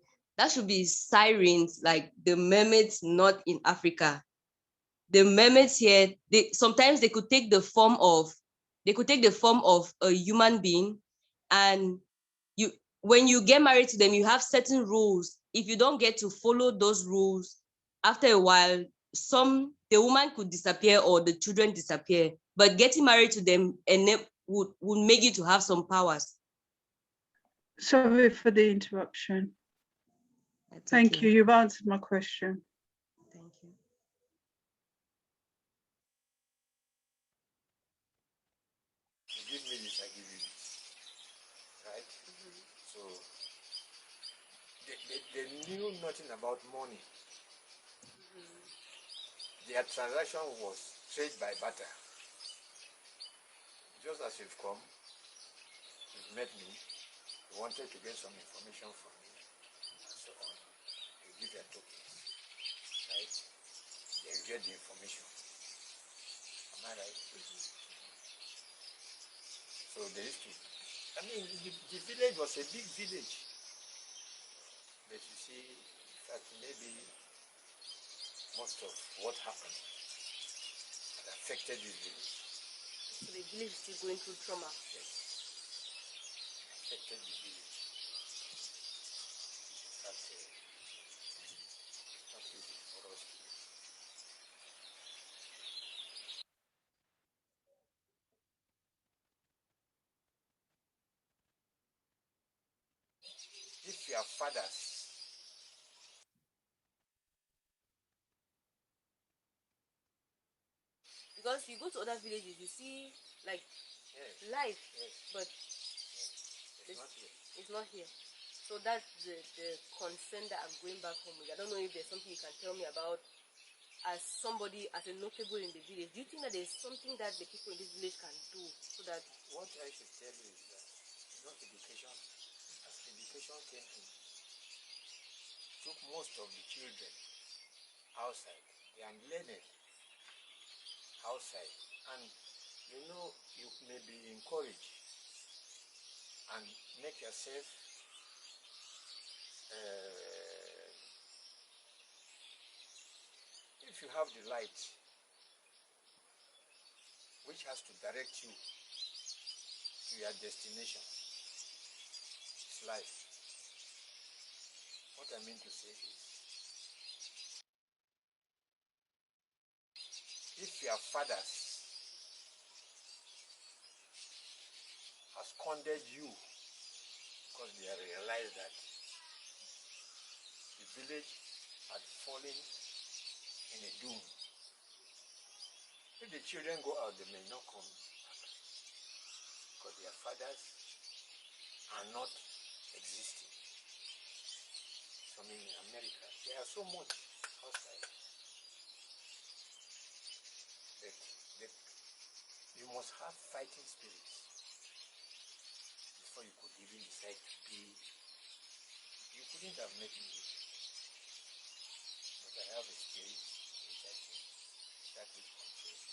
[SPEAKER 2] sirens, like the mermaids not in Africa. The mermaids here, sometimes they could take the form of a human being, and when you get married to them, you have certain rules. If you don't get to follow those rules, after a while, the woman could disappear or the children disappear. But getting married to them would make you to have some powers.
[SPEAKER 10] Sorry for the interruption. Thank you. You've answered my question.
[SPEAKER 2] Thank you.
[SPEAKER 9] You give me this, I give you this. Right? So they knew nothing about money. Their transaction was trade by barter. Just as you've come, you've met me, you wanted to get some information from me, and so on. You give their tokens, right? They get the information. Am I right? So they used to, the village was a big village. But you see, in fact, maybe most of what happened had affected this village.
[SPEAKER 2] So the village is still going through trauma.
[SPEAKER 9] Yes. Affected the village. That's not easy for us to do. If your fathers
[SPEAKER 2] Because you go to other villages, you see like life, but
[SPEAKER 9] it's not here.
[SPEAKER 2] it's not here. So that's the concern that I'm going back home with. I don't know if there's something you can tell me about as somebody, as a notable in the village. Do you think that there's something that the people in this village can do so that...
[SPEAKER 9] What I should tell you is that not education, as education came in, took most of the children outside. They are learning outside. And you know, you may be encouraged and make yourself if you have the light which has to direct you to your destination, it's life. What I mean to say is, if your fathers have squandered you because they realized that the village had fallen in a doom, if the children go out, they may not come back because their fathers are not existing. So in America, there are so much outside that you must have fighting spirits before you could even decide to be. You couldn't have met me, but I have a spirit which I think that will control me,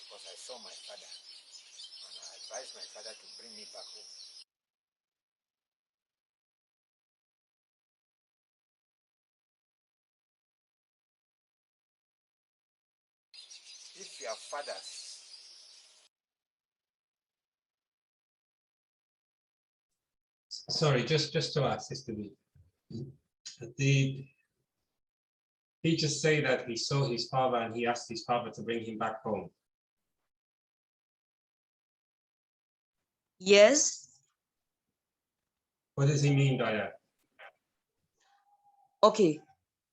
[SPEAKER 9] because I saw my father and I advised my father to bring me back home. If your fathers
[SPEAKER 1] Sorry, just to ask, Sister B, did he just say that he saw his father and he asked his father to bring him back home?
[SPEAKER 2] Yes.
[SPEAKER 1] What does he mean by that?
[SPEAKER 2] Okay.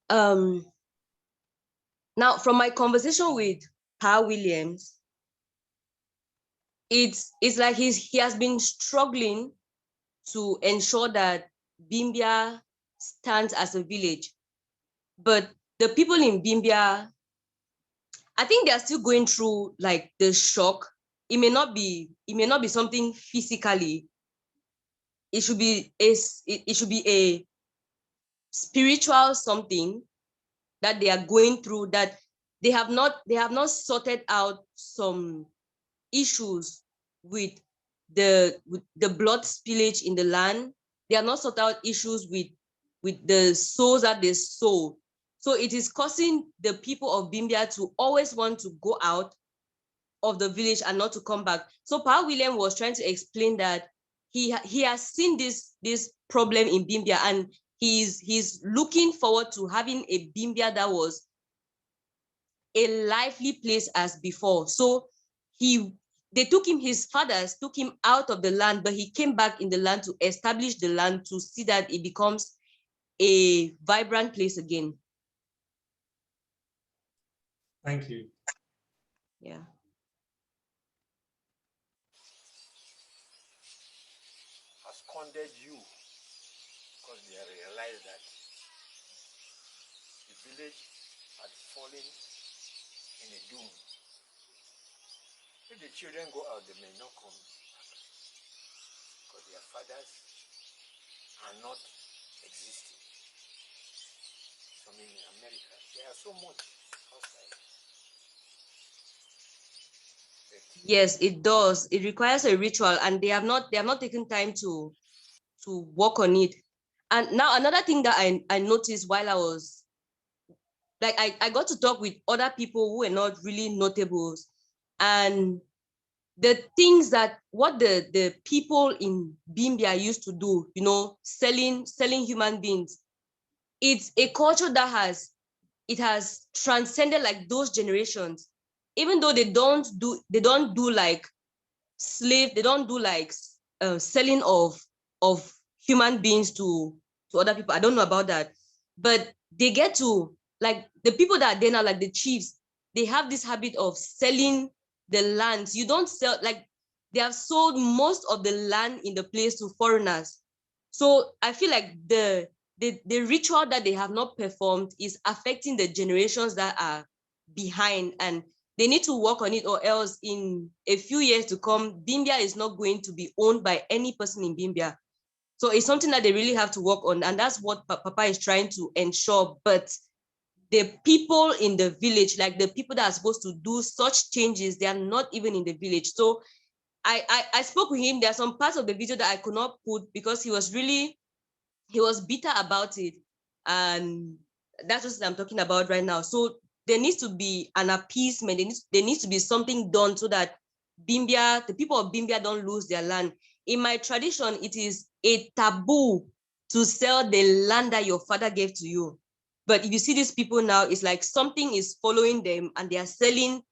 [SPEAKER 2] Now from my conversation with Pa Williams, it's like he has been struggling to ensure that Bimbia stands as a village. But the people in Bimbia, I think they are still going through like the shock. It may not be something physically. It should be a spiritual something that they are going through, that they have not sorted out some issues with the blood spillage in the land. They have not sorted out issues with the souls that they sow. So it is causing the people of Bimbia to always want to go out of the village and not to come back. So Pa William was trying to explain that he has seen this problem in Bimbia, and he's looking forward to having a Bimbia that was a lively place as before. So his fathers took him out of the land, but he came back in the land to establish the land, to see that it becomes a vibrant place again.
[SPEAKER 1] Thank you.
[SPEAKER 2] Yeah.
[SPEAKER 9] have squandered you because they realized that the village had fallen in a doom. If the children go out, they may not come back because their fathers are not existing. So in America, there are so much outside.
[SPEAKER 2] Yes, it does. It requires a ritual, and they have not taken time to work on it. And now another thing that I noticed while I was like, I got to talk with other people who were not really notables, and the things that what the people in Bimbia used to do, you know, selling human beings, it's a culture that has transcended like those generations. Even though they don't do like slave, they don't do like selling of human beings to other people. I don't know about that, but they get to, like, the people that are there now, like the chiefs, they have this habit of selling the lands. You don't sell, like, they have sold most of the land in the place to foreigners. So I feel like the ritual that they have not performed is affecting the generations that are behind, and they need to work on it, or else in a few years to come, Bimbia is not going to be owned by any person in Bimbia. So it's something that they really have to work on, and that's what Papa is trying to ensure. But the people in the village, like the people that are supposed to do such changes, they are not even in the village. So I spoke with him. There are some parts of the video that I could not put because he was bitter about it. And that's what I'm talking about right now. So there needs to be an appeasement. There needs to be something done so that Bimbia, the people of Bimbia, don't lose their land. In my tradition, it is a taboo to sell the land that your father gave to you. But if you see these people now, it's like something is following them and they are selling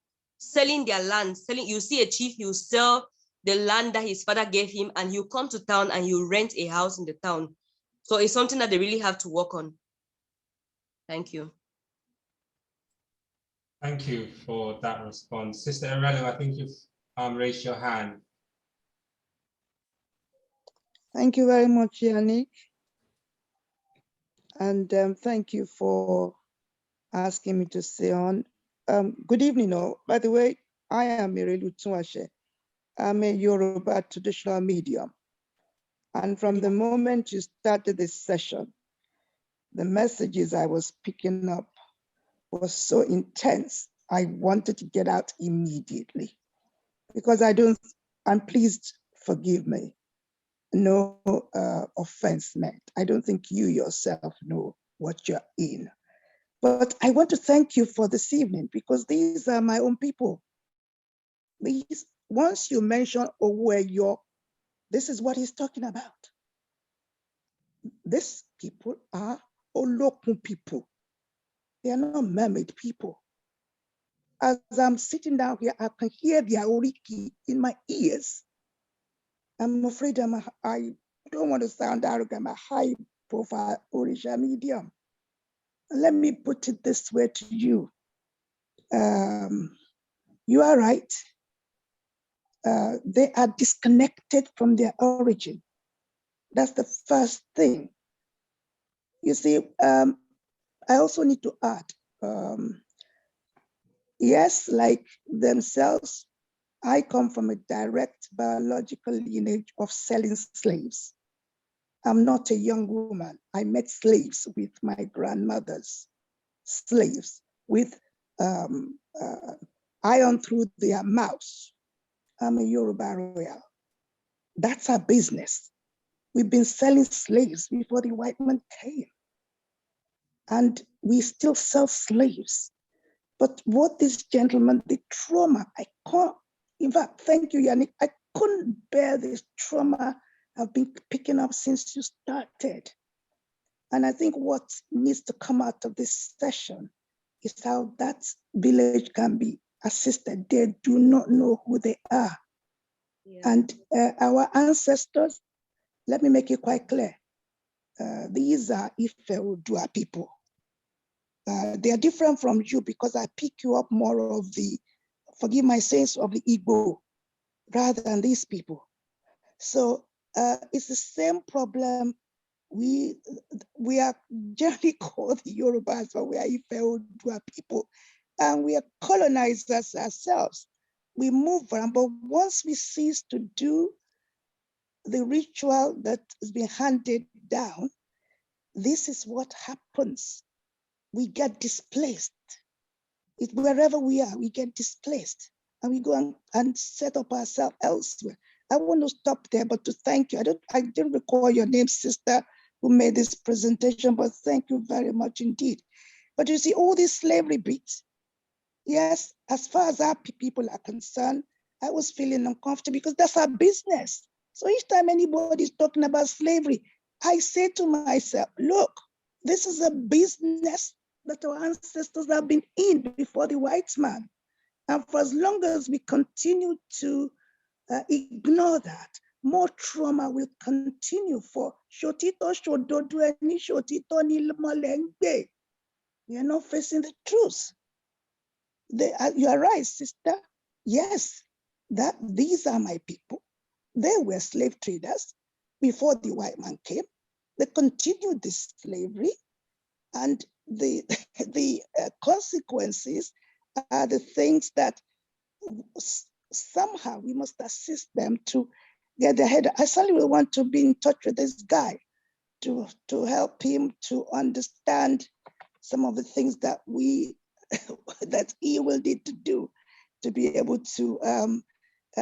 [SPEAKER 2] their land. You see a chief, you sell the land that his father gave him, and you come to town and you rent a house in the town. So it's something that they really have to work on. Thank you.
[SPEAKER 1] Thank you for that response. Sister Arello, I think you've raised your hand.
[SPEAKER 11] Thank you very much, Yannick. And thank you for asking me to stay on. Good evening, all. By the way, I am Irelu Tunwashe. I'm a Yoruba traditional medium. And from the moment you started this session, the messages I was picking up was so intense. I wanted to get out immediately because I'm pleased, forgive me, no offense meant. I don't think you yourself know what you're in. But I want to thank you for this evening because these are my own people. Once you mention Oweyo, this is what he's talking about. These people are Olokun people. They are not mermaid people. As I'm sitting down here, I can hear their oriki in my ears. I'm afraid I don't want to sound arrogant, I'm a high profile Orisha medium. Let me put it this way to you. You are right. They are disconnected from their origin. That's the first thing. You see, I also need to add, yes, like themselves, I come from a direct biological lineage of selling slaves. I'm not a young woman. I met slaves with my grandmothers, slaves with iron through their mouths. I'm a Yoruba royal. That's our business. We've been selling slaves before the white man came. And we still sell slaves. But what this gentleman, the trauma, I can't, in fact, thank you, Yannick, I couldn't bear this trauma I've been picking up since you started. And I think what needs to come out of this session is how that village can be assisted. They do not know who they are. Yeah. And our ancestors, let me make it quite clear. These are Ife Odua people. They are different from you because I pick you up more of the, forgive my sense, of the Igbo rather than these people. So it's the same problem. We are generally called the Yorubas, but we are Ife Odua people. And we are colonizers ourselves. We move around, but once we cease to do the ritual that has been handed down, this is what happens. We get displaced. Wherever we are, we get displaced and we go and set up ourselves elsewhere. I want to stop there, but to thank you. I didn't recall your name, sister, who made this presentation, but thank you very much indeed. But you see, all these slavery beats, yes, as far as our people are concerned, I was feeling uncomfortable because that's our business. So each time anybody's talking about slavery, I say to myself, look, this is a business that our ancestors have been in before the white man. And for as long as we continue to ignore that, more trauma will continue for Shotito Shododu and Shotito Nilmolengbe. We are not facing the truth. You are right, sister. Yes, these are my people. They were slave traders before the white man came. They continued this slavery, and the consequences are the things that somehow we must assist them to get their head. I certainly will want to be in touch with this guy to help him to understand some of the things that that he will need to do to be able to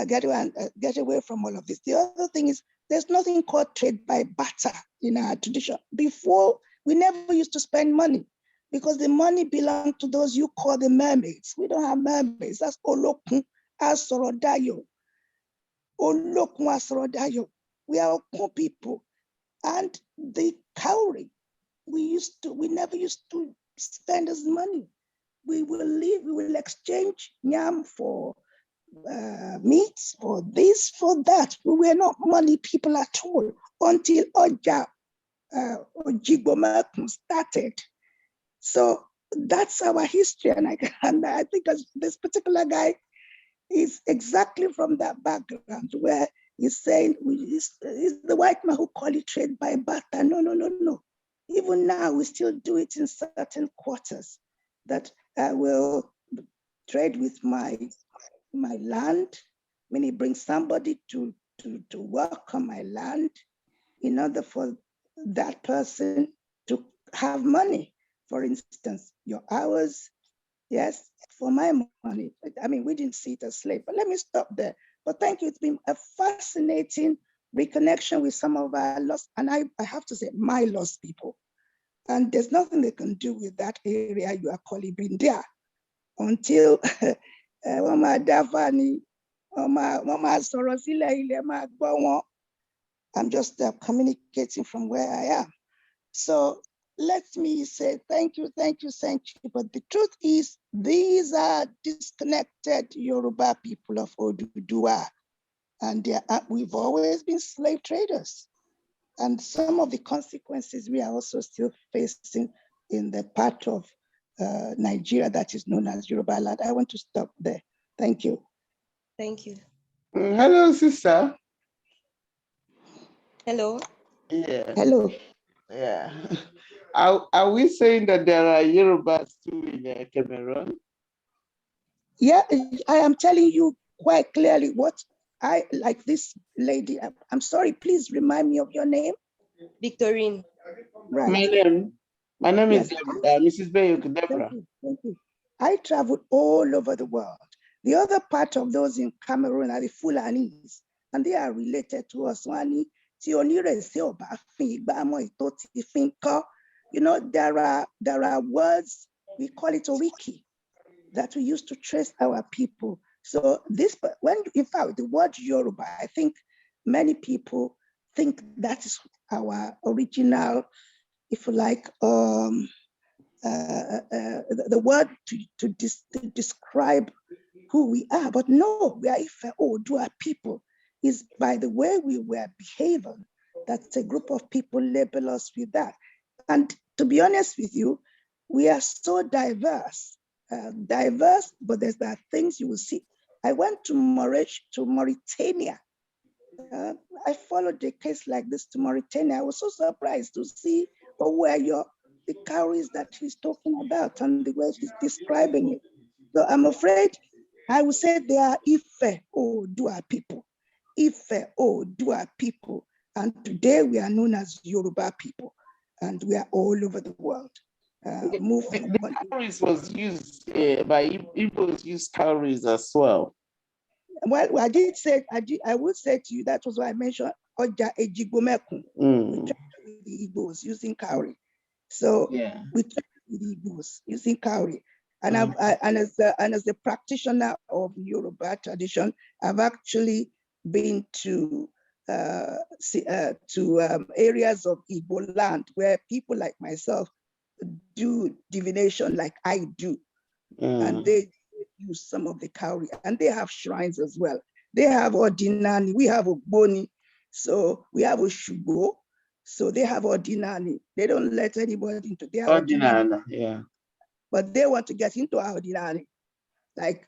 [SPEAKER 11] get away from all of this. The other thing is there's nothing called trade by barter in our tradition. Before, we never used to spend money because the money belonged to those you call the mermaids. We don't have mermaids. That's Olokun Asorodayo. Olokun Asorodayo. We are Okun people. And the cowrie, we never used to spend as money. We will exchange yam for meats, for this, for that. We were not money people at all until Oja Ojigbomakun started. So that's our history. And I think this particular guy is exactly from that background where he's saying he's the white man who call it trade by barter. No. Even now, we still do it in certain quarters that I will trade with my land, meaning bring somebody to work on my land in order for that person to have money. For instance, your hours, yes, for my money. I mean, we didn't see it as slave, but let me stop there. But thank you. It's been a fascinating reconnection with some of our lost, and I have to say, my lost people. And there's nothing they can do with that area you are calling Bindia until Mama Dafani, Mama Sorosila, I'm just communicating from where I am. So let me say thank you. But the truth is, these are disconnected Yoruba people of Oduduwa, and we've always been slave traders. And some of the consequences we are also still facing in the part of Nigeria that is known as Yoruba land. I want to stop there. Thank you.
[SPEAKER 2] Thank you.
[SPEAKER 12] Hello, sister.
[SPEAKER 2] Hello.
[SPEAKER 12] Yeah.
[SPEAKER 11] Hello.
[SPEAKER 12] Yeah. Are we saying that there are Yorubas too in Cameroon?
[SPEAKER 11] Yeah, I am telling you quite clearly what I like this lady. I'm sorry, please remind me of your name.
[SPEAKER 2] Victorine.
[SPEAKER 11] Right.
[SPEAKER 12] My name
[SPEAKER 11] Yes.
[SPEAKER 12] is Mrs. Bayuk Deborah.
[SPEAKER 11] Thank you. I traveled all over the world. The other part of those in Cameroon are the Fulanis, and they are related to us. You know, there are words, we call it a wiki, that we used to trace our people. So in fact, the word Yoruba, I think many people think that is our original, if you like, the word to describe who we are. But no, we are Ife Odua people. Is by the way we were behaving that a group of people label us with that. And to be honest with you, we are so diverse, but there are things you will see. I went to Mauritania. I followed a case like this to Mauritania. I was so surprised to see where the cowries that he's talking about and the way he's describing it. So I'm afraid I would say they are Ife Odua people. Ife Odua people. And today we are known as Yoruba people. And we are all over the world.
[SPEAKER 12] The cowries was used by Igbos use cowries as well.
[SPEAKER 11] Well, I would say to you, that was why I mentioned Oja Ejigbomeku. We tried with the Igbos using cowrie. So we tried with the Igbos using cowrie. And as a practitioner of Yoruba tradition, I've actually been to areas of Igbo land where people like myself do divination like I do. And they use some of the cowrie, and they have shrines as well. They have Ordinani, we have Ogboni, so we have Oshugo, so they have Ordinani. They don't let anybody into their Ordinani.
[SPEAKER 12] Yeah.
[SPEAKER 11] But they want to get into our Ordinani, like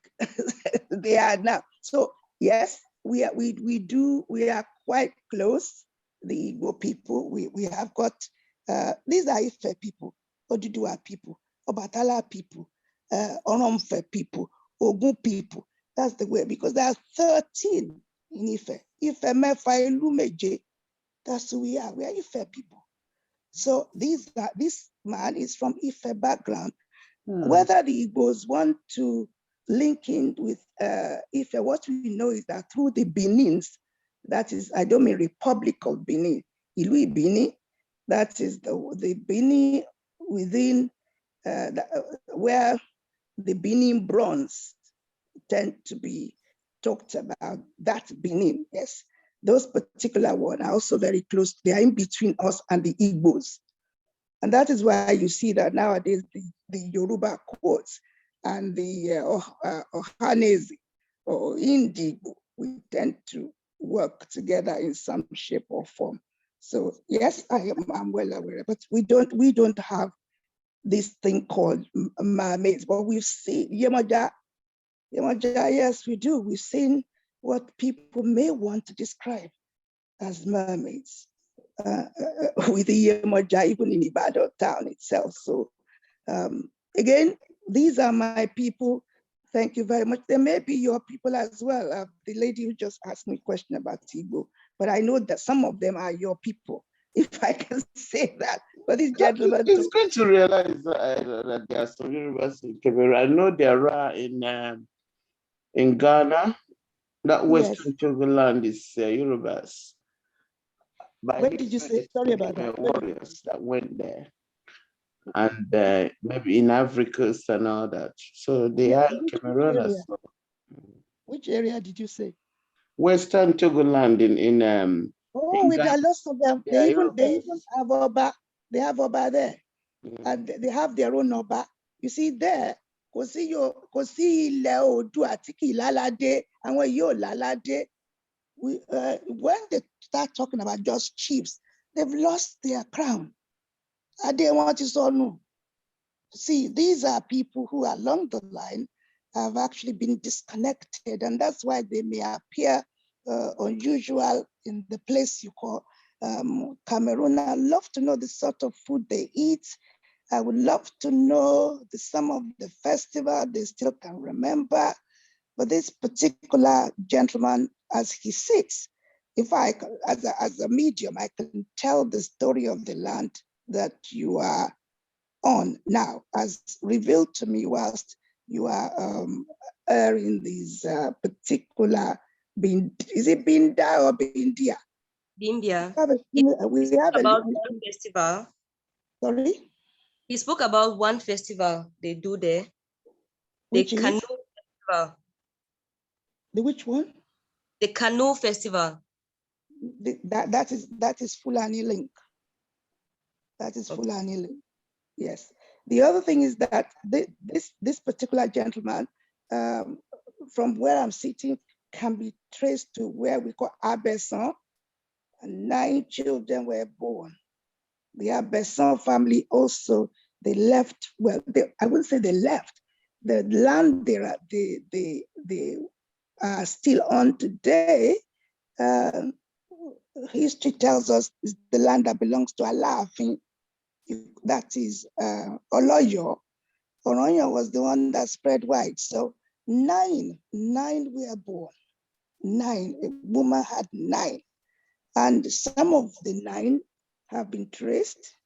[SPEAKER 11] they are now. So yes, we are quite close. The Igbo people, we have got, these are Ife people, Oduduwa people, Obatala people, Oromfe people, Ogun people. That's the way, because there are 13 in Ife. Ife Mefa Ilumeje. That's who we are. We are Ife people. So this man is from Ife background. Whether the Igbos want to linking with Ife, what we know is that through the Benins, that is, I don't mean Republic of Benin, Ilu Bini, that is the Benin within where the Benin bronze tend to be talked about, that Benin, yes. Those particular ones are also very close. They are in between us and the Igbos. And that is why you see that nowadays the Yoruba courts and the Ohanese or Indigo, we tend to work together in some shape or form. So yes, I'm well aware, but we don't have this thing called mermaids, but we've seen Yemaja, yes, we do. We've seen what people may want to describe as mermaids with the Yemaja, even in Ibadan town itself. So again, these are my people. Thank you very much. There may be your people as well. The lady who just asked me a question about Tigo, but I know that some of them are your people, if I can say that. But these gentlemen,
[SPEAKER 12] it's good to realize that there are some Yorubas in Cameroon. I know there are in Ghana. That Western Togoland is Yorubas. But
[SPEAKER 11] what did you say? Sorry about that.
[SPEAKER 12] Warriors that went there, and maybe in Africa and all that. So they are in Cameroon as well.
[SPEAKER 11] Which area did you say?
[SPEAKER 12] Western Togoland in
[SPEAKER 11] oh, we got lots of them. They even have Oba. They have Oba there, and they have their own Oba. You see there, kò sí ilẹ̀ Oòduà tí kì í láládé, àwọn yóò láládé. When they start talking about just chiefs, they've lost their crown. Ade wọn ti sọnù. See, these are people who along the line have actually been disconnected, and that's why they may appear unusual in the place you call Cameroon. I love to know the sort of food they eat. I would love to know some of the festival they still can remember. But this particular gentleman, as he sits, if I, as a medium, I can tell the story of the land that you are on now, as revealed to me whilst you are airing these particular, is it Binda or Bindia?
[SPEAKER 2] Bindia.
[SPEAKER 11] We have
[SPEAKER 2] about one festival.
[SPEAKER 11] Sorry?
[SPEAKER 2] He spoke about one festival they do there. The Canoe Festival.
[SPEAKER 11] The which one?
[SPEAKER 2] The Canoe Festival.
[SPEAKER 11] That is Fulani Link. That is Fulani Link. Yes. The other thing is that this particular gentleman, from where I'm sitting, can be traced to where we call Abesan, and 9 children were born. The Abesan family also, they left, well, I wouldn't say they left, the land they are still on today, history tells us is the land that belongs to Alaafin, that is Oloyo. Oloyo was the one that spread wide. So 9 were born. 9, a woman had 9. And some of the 9 have been traced.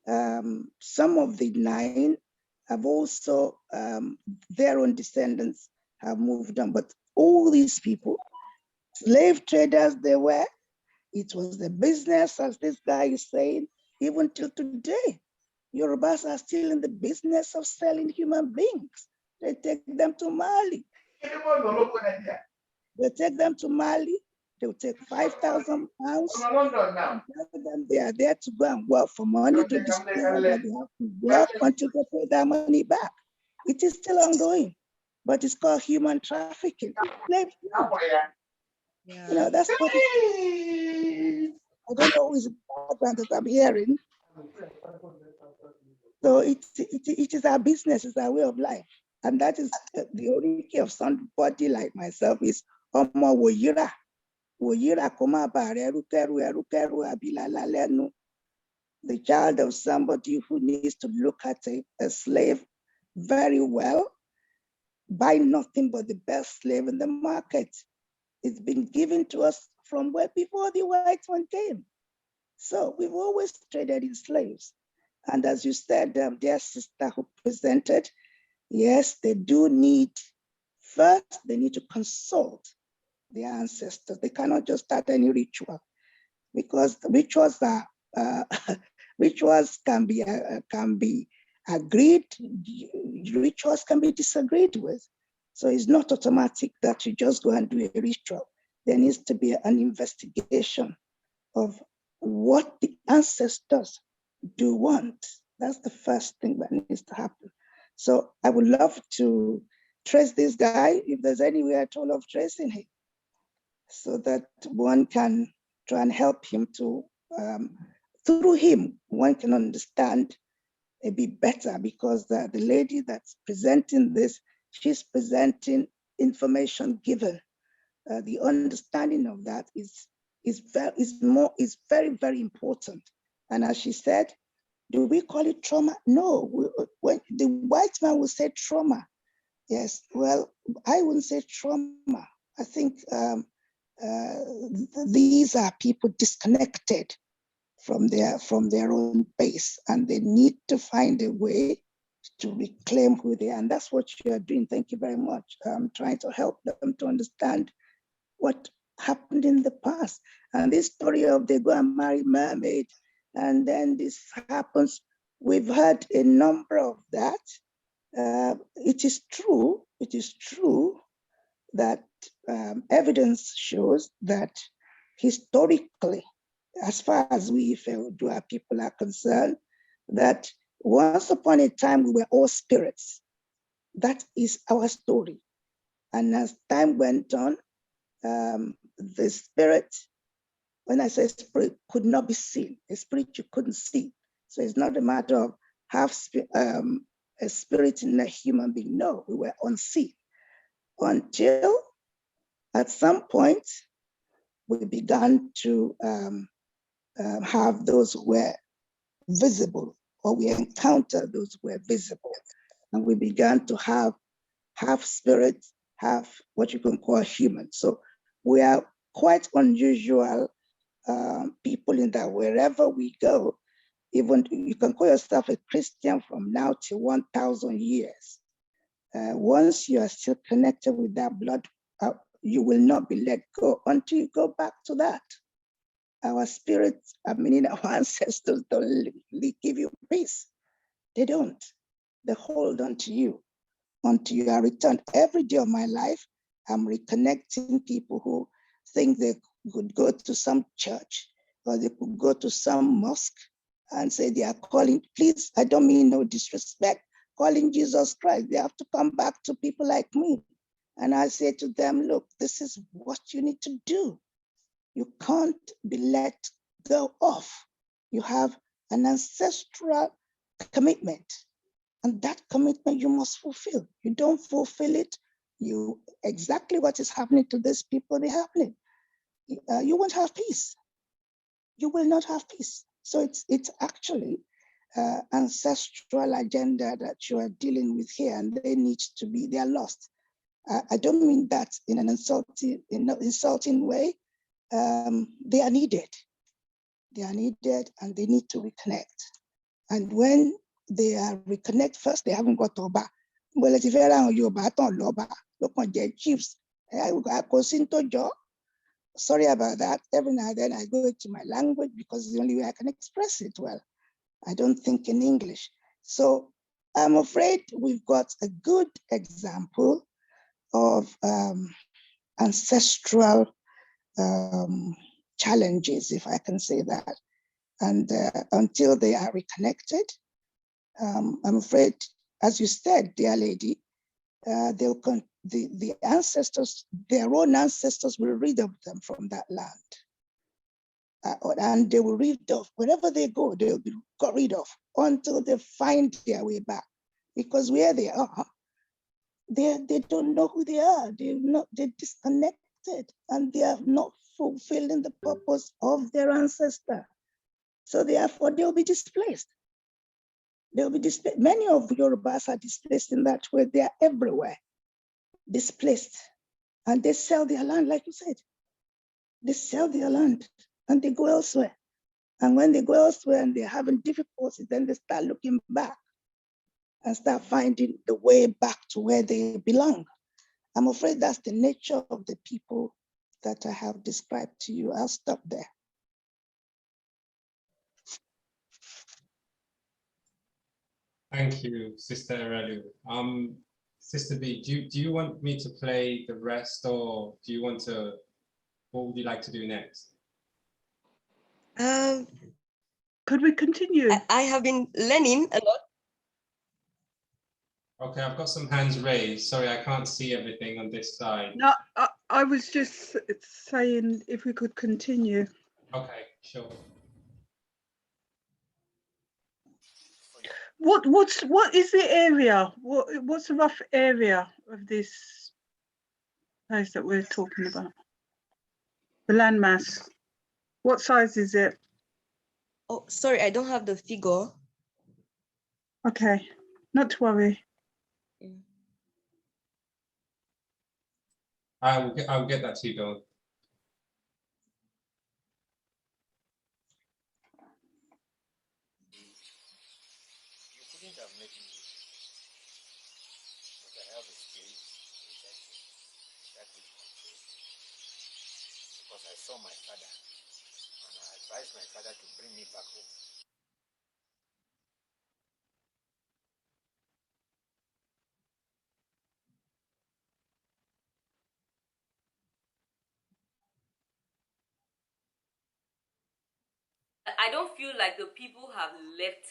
[SPEAKER 11] Some of the 9 have also, their own descendants have moved on. But all these people, slave traders they were, it was the business, as this guy is saying, even till today. Yorubas are still in the business of selling human beings. They take them to Mali. They take them to Mali. They'll take 5,000 pounds. And they are there to go and work for money to discover that they have to work until they pay their money back. It is still ongoing, but it's called human trafficking. You know, that's what it is. I don't know who is the background that I'm hearing. So it is our business, it's our way of life. And that is the only key of somebody like myself is Omo Woyira. Woyira koma bare erukeru abilala lenu. The child of somebody who needs to look at a slave very well, buy nothing but the best slave in the market. It's been given to us from way before the white one came. So we've always traded in slaves. And as you said, dear sister who presented, yes, they do need first they need to consult their ancestors. They cannot just start any ritual, because the rituals are rituals can be agreed, rituals can be disagreed with. So it's not automatic that you just go and do a ritual. There needs to be an investigation of what the ancestors do want. That's the first thing that needs to happen. So I would love to trace this guy, if there's any way at all of tracing him, so that one can try and help him to, through him, one can understand a bit better, because the lady that's presenting this, she's presenting information given. The understanding of that is very, very important. And as she said, do we call it trauma? No, when the white man will say trauma. Yes, well, I wouldn't say trauma. I think these are people disconnected from their own base, and they need to find a way to reclaim who they are. And that's what you are doing. Thank you very much. I'm trying to help them to understand what happened in the past. And this story of they go and marry mermaid, and then this happens. We've heard a number of that. It is true that evidence shows that historically, as far as we Ifeodua people are concerned, that once upon a time we were all spirits. That is our story. And as time went on, the spirit, when I say spirit, could not be seen. A spirit you couldn't see. So it's not a matter of a spirit in a human being. No, we were unseen until at some point we began to have those who were visible, or we encountered those who were visible. And we began to have half spirit, half what you can call human. So we are quite unusual people in that wherever we go, even you can call yourself a Christian from now to 1,000 years. Once you are still connected with that blood, you will not be let go until you go back to that. Our spirits, our ancestors don't give you peace. They don't. They hold on to you until you are returned. Every day of my life, I'm reconnecting people who think they could go to some church or they could go to some mosque and say they are calling, please, I don't mean no disrespect, calling Jesus Christ. They have to come back to people like me. And I say to them, look, this is what you need to do. You can't be let go of. You have an ancestral commitment, and that commitment you must fulfill. You don't fulfill it, exactly what is happening to these people, they're happening. You won't have peace. You will not have peace. So it's actually ancestral agenda that you are dealing with here, and they are lost. I don't mean that in an insulting way. They are needed. They are needed, and they need to reconnect. And when they are reconnect, first they haven't got Oba. Well, it's very Yoruba, Loba, look on their chiefs. I go into job. Sorry about that. Every now and then I go to my language because it's the only way I can express it well. I don't think in English. So I'm afraid we've got a good example of ancestral challenges, if I can say that. And until they are reconnected, I'm afraid, as you said, dear lady, the ancestors, their own ancestors will rid of them from that land. And they will rid of, wherever they go, they'll be got rid of until they find their way back. Because where they are, they don't know who they are. They're disconnected, and they are not fulfilling the purpose of their ancestor. So therefore, they'll be displaced. They'll be displaced. Many of Yorubas are displaced in that way. They are everywhere, displaced. And they sell their land, like you said. They sell their land and they go elsewhere. And when they go elsewhere and they're having difficulties, then they start looking back and start finding the way back to where they belong. I'm afraid that's the nature of the people that I have described to you. I'll stop there.
[SPEAKER 1] Thank you, Sister Erelu. Sister B, do you want me to play the rest, or do you want to, what would you like to do next?
[SPEAKER 10] Could we continue?
[SPEAKER 2] I have been learning a lot.
[SPEAKER 1] Okay, I've got some hands raised. Sorry, I can't see everything on this side.
[SPEAKER 10] No, I was just saying if we could continue.
[SPEAKER 1] Okay, sure.
[SPEAKER 10] What is the area? What's the rough area of this place that we're talking about? The landmass. What size is it?
[SPEAKER 2] Oh, sorry, I don't have the figure.
[SPEAKER 10] Okay, not to worry.
[SPEAKER 1] I'll get that to you, Dawn.
[SPEAKER 9] You couldn't have met me, but I have a spirit which I think that will control. Because I saw my father, and I advised my father to bring me back home.
[SPEAKER 7] I don't feel like the people have left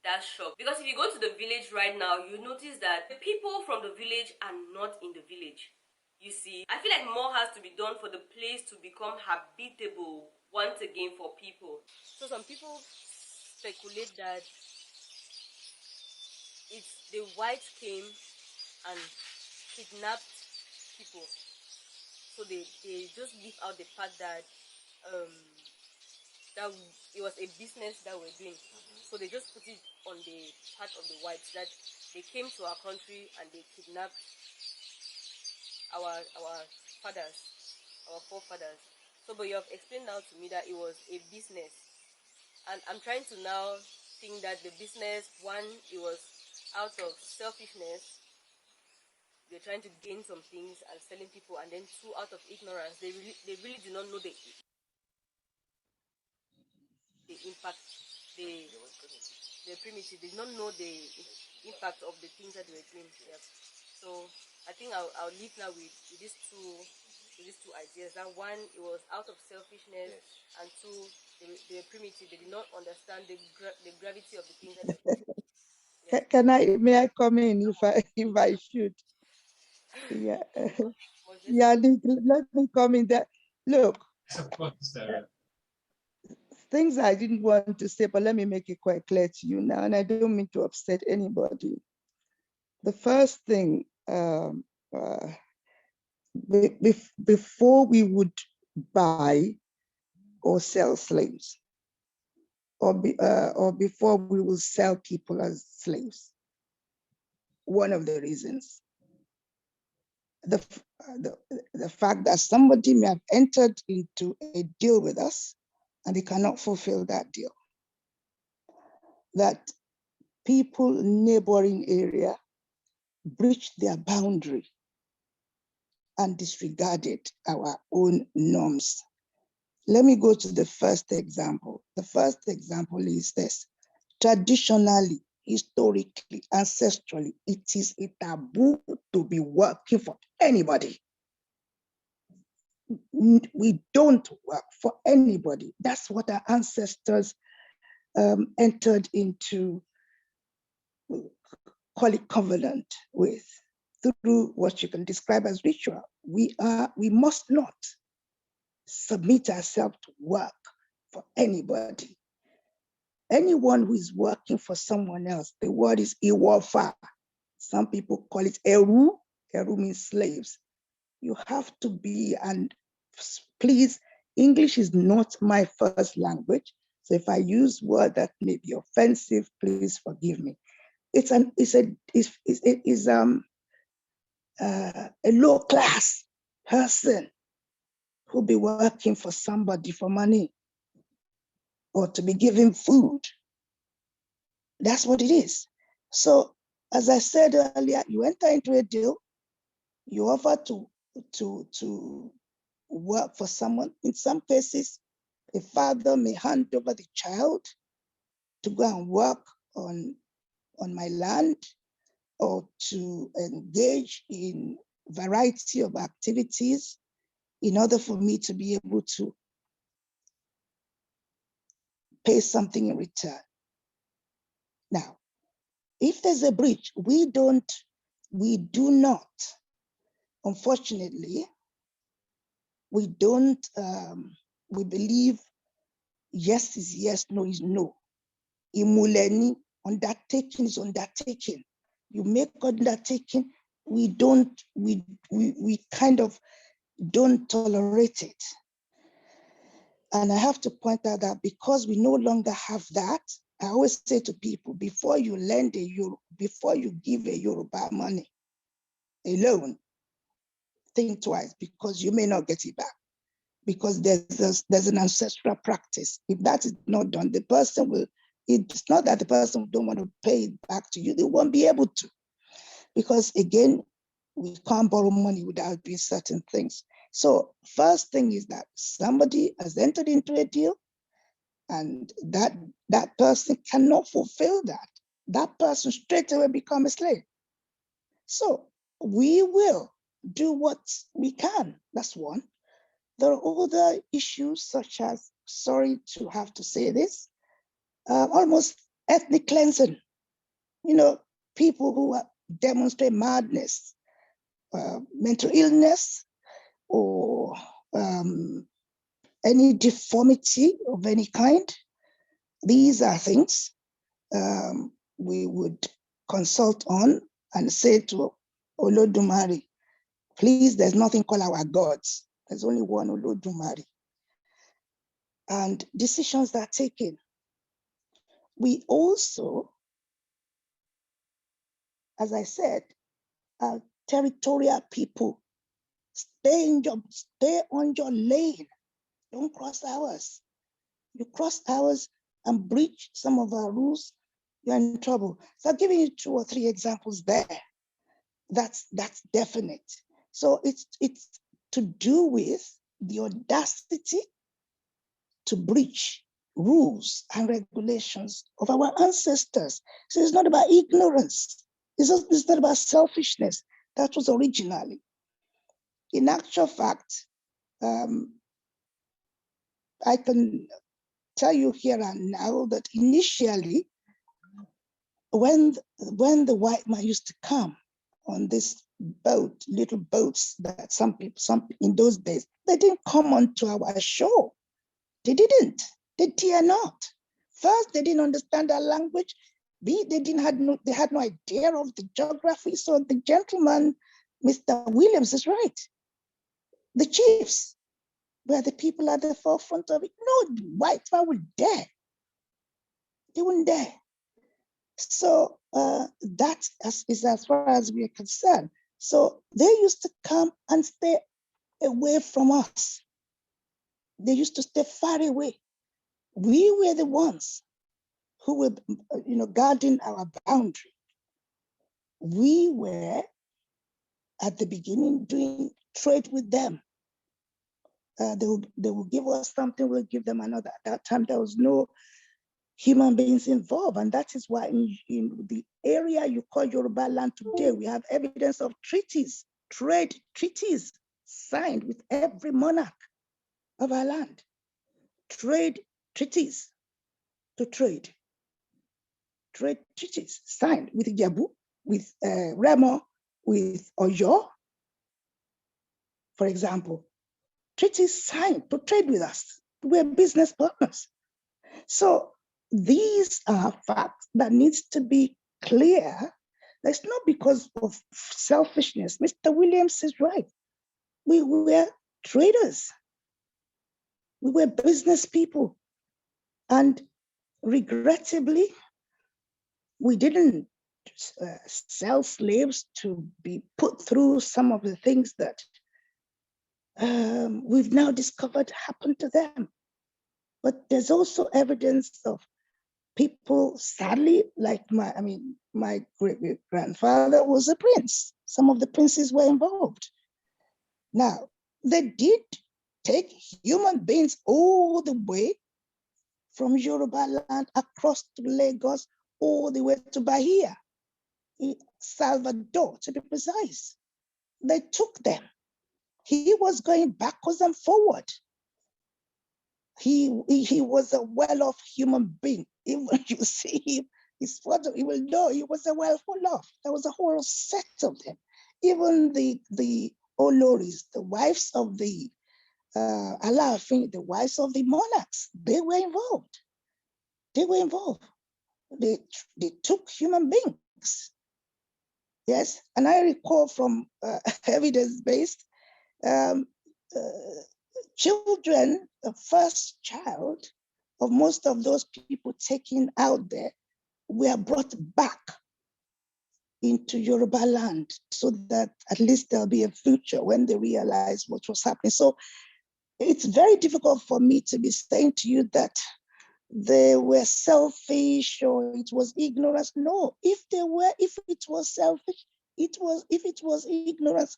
[SPEAKER 7] that shop, because if you go to the village right now, you notice that the people from the village are not in the village. You see, I feel like more has to be done for the place to become habitable once again for people. So some people speculate that it's the whites came and kidnapped people. So they just leave out the part that that it was a business that we're doing. So they just put it on the part of the whites that they came to our country and they kidnapped our fathers, our forefathers. So, but you have explained now to me that it was a business, and I'm trying to now think that the business, one, it was out of selfishness. They're trying to gain some things and selling people, and then two, out of ignorance, they really do not know the impact, the primitive. They did not know the impact of the things that they were doing. Yeah. So I think I'll leave now with these two ideas. That one, it was out of selfishness, and two, they were primitive. They did not understand the gravity of the things that they were doing.
[SPEAKER 11] May I come in if I should? Yeah. Yeah, let me come in there. Look, things I didn't want to say, but let me make it quite clear to you now, and I don't mean to upset anybody. The first thing, before we would buy or sell slaves, or before we will sell people as slaves, one of the reasons, the fact that somebody may have entered into a deal with us and they cannot fulfill that deal. That people in neighboring area breached their boundary and disregarded our own norms. Let me go to the first example. The first example is this. Traditionally, historically, ancestrally, it is a taboo to be working for anybody. We don't work for anybody. That's what our ancestors entered into, call it covenant with, through what you can describe as ritual. We must not submit ourselves to work for anybody. Anyone who is working for someone else, the word is iwafa. Some people call it eru. Eru means slaves. You have to be, and please, English is not my first language. So if I use word that may be offensive, please forgive me. It's a low class person who'll be working for somebody for money or to be given food. That's what it is. So as I said earlier, you enter into a deal, You offer to work for someone. In some cases, a father may hand over the child to go and work on my land or to engage in variety of activities in order for me to be able to pay something in return. Now, if there's a breach, we do not, unfortunately, we believe yes is yes, no is no. Imuleni, undertaking is undertaking. You make undertaking, we kind of don't tolerate it. And I have to point out that because we no longer have that, I always say to people, before you lend a euro, before you give a Yoruba money, a loan, think twice, because you may not get it back. Because there's an ancestral practice. If that is not done, the person will, it's not that the person don't want to pay it back to you, they won't be able to. Because again, we can't borrow money without doing certain things. So first thing is that somebody has entered into a deal and that person cannot fulfill that. That person straight away become a slave. So we will do what we can, that's one. There are other issues such as, sorry to have to say this, almost ethnic cleansing. You know, people who demonstrate madness, mental illness, or any deformity of any kind. These are things we would consult on and say to Olodumare, please, there's nothing called our gods. There's only one Olodumare. And decisions are taken. We also, as I said, are territorial people. Stay on your lane. Don't cross ours. You cross ours and breach some of our rules, you're in trouble. So I'm giving you 2 or 3 examples there. That's definite. So it's to do with the audacity to breach rules and regulations of our ancestors. So it's not about ignorance. It's not about selfishness. That was originally. In actual fact, I can tell you here and now that initially, when the white man used to come on this boat, little boats that some in those days, they didn't come onto our shore. They didn't. They dare not. First, they didn't understand our language. B, they had no idea of the geography. So the gentleman, Mr. Williams, is right. The chiefs were the people at the forefront of it. No white man would dare. They wouldn't dare. So that is as far as we are concerned. So they used to come and stay away from us. They used to stay far away. We were the ones who were, guarding our boundary. We were at the beginning doing trade with them. They will give us something, we'll give them another. At that time, there was no human beings involved. And that is why in the area you call Yoruba land today, we have evidence of treaties, trade treaties signed with every monarch of our land. Trade treaties to trade. Trade treaties signed with Ijebu, with Remo, with Oyo, for example. Treaties signed to trade with us. We're business partners. So these are facts that needs to be clear. That's not because of selfishness. Mr. Williams is right. We were traders. We were business people. And regrettably, we didn't sell slaves to be put through some of the things that we've now discovered happened to them. But there's also evidence of people, sadly, like my great-grandfather was a prince. Some of the princes were involved. Now, they did take human beings all the way from Yoruba land across to Lagos, all the way to Bahia, in Salvador, to be precise. They took them. He was going backwards and forward. He was a well-off human being. Even when you see him, his photo, you will know he was a well-off. There was a whole set of them. Even the Oloris, the wives of the Alaafin, the wives of the monarchs, they were involved. They were involved. They took human beings. Yes, and I recall from evidence-based, children, the first child of most of those people taken out there were brought back into Yoruba land so that at least there'll be a future when they realize what was happening. So it's very difficult for me to be saying to you that they were selfish or it was ignorance. No, if it was selfish, if it was ignorance,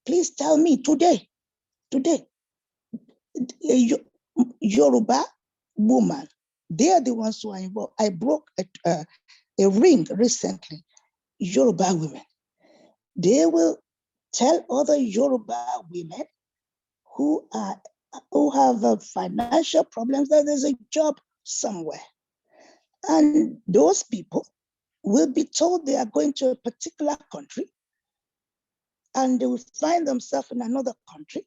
[SPEAKER 11] please tell me today, a Yoruba woman, they are the ones who are involved. I broke a ring recently, Yoruba women. They will tell other Yoruba women who have financial problems that there's a job somewhere. And those people will be told they are going to a particular country and they will find themselves in another country.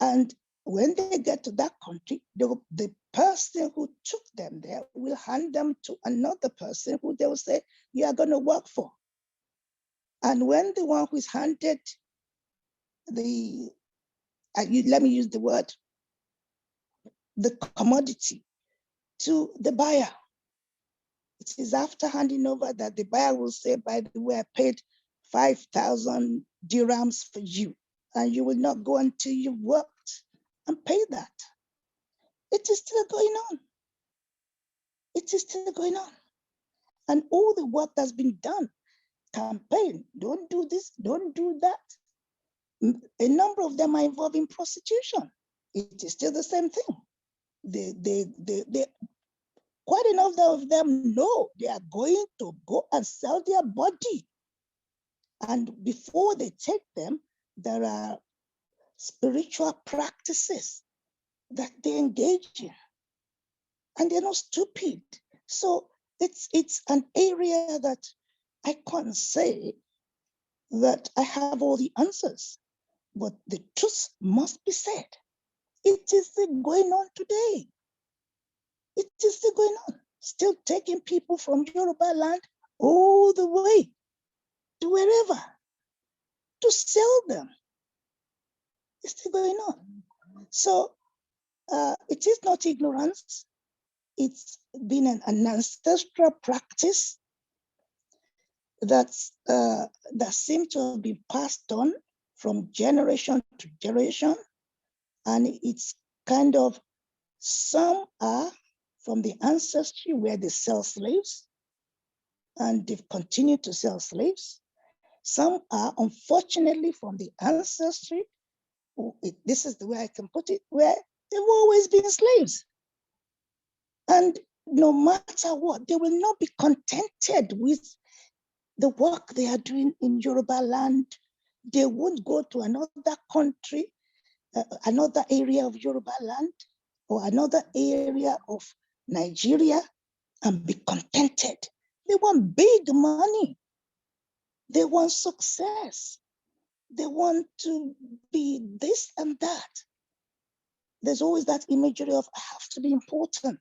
[SPEAKER 11] And when they get to that country, the person who took them there will hand them to another person who they will say, you are going to work for. And when the one who is handed let me use the word, the commodity to the buyer, it is after handing over that the buyer will say, by the way, I paid 5,000 dirhams for you, and you will not go until you've worked and pay that. It is still going on. It is still going on. And all the work that's been done, campaign, don't do this, don't do that. A number of them are involved in prostitution. It is still the same thing. They quite enough of them know they are going to go and sell their body. And before they take them, there are spiritual practices that they engage in. And they're not stupid. So it's an area that I can't say that I have all the answers, but the truth must be said. It is still going on today. It is still going on, still taking people from Yoruba land all the way to wherever to sell them. It's still going on. So it is not ignorance. It's been an ancestral practice that seems to have been passed on from generation to generation. And it's kind of, some are from the ancestry where they sell slaves and they've continued to sell slaves. Some are unfortunately from the ancestry, this is the way I can put it, where they've always been slaves. And no matter what, they will not be contented with the work they are doing in Yoruba land. They won't go to another country, another area of Yoruba land, or another area of Nigeria and be contented. They want big money. They want success. They want to be this and that. There's always that imagery of, I have to be important,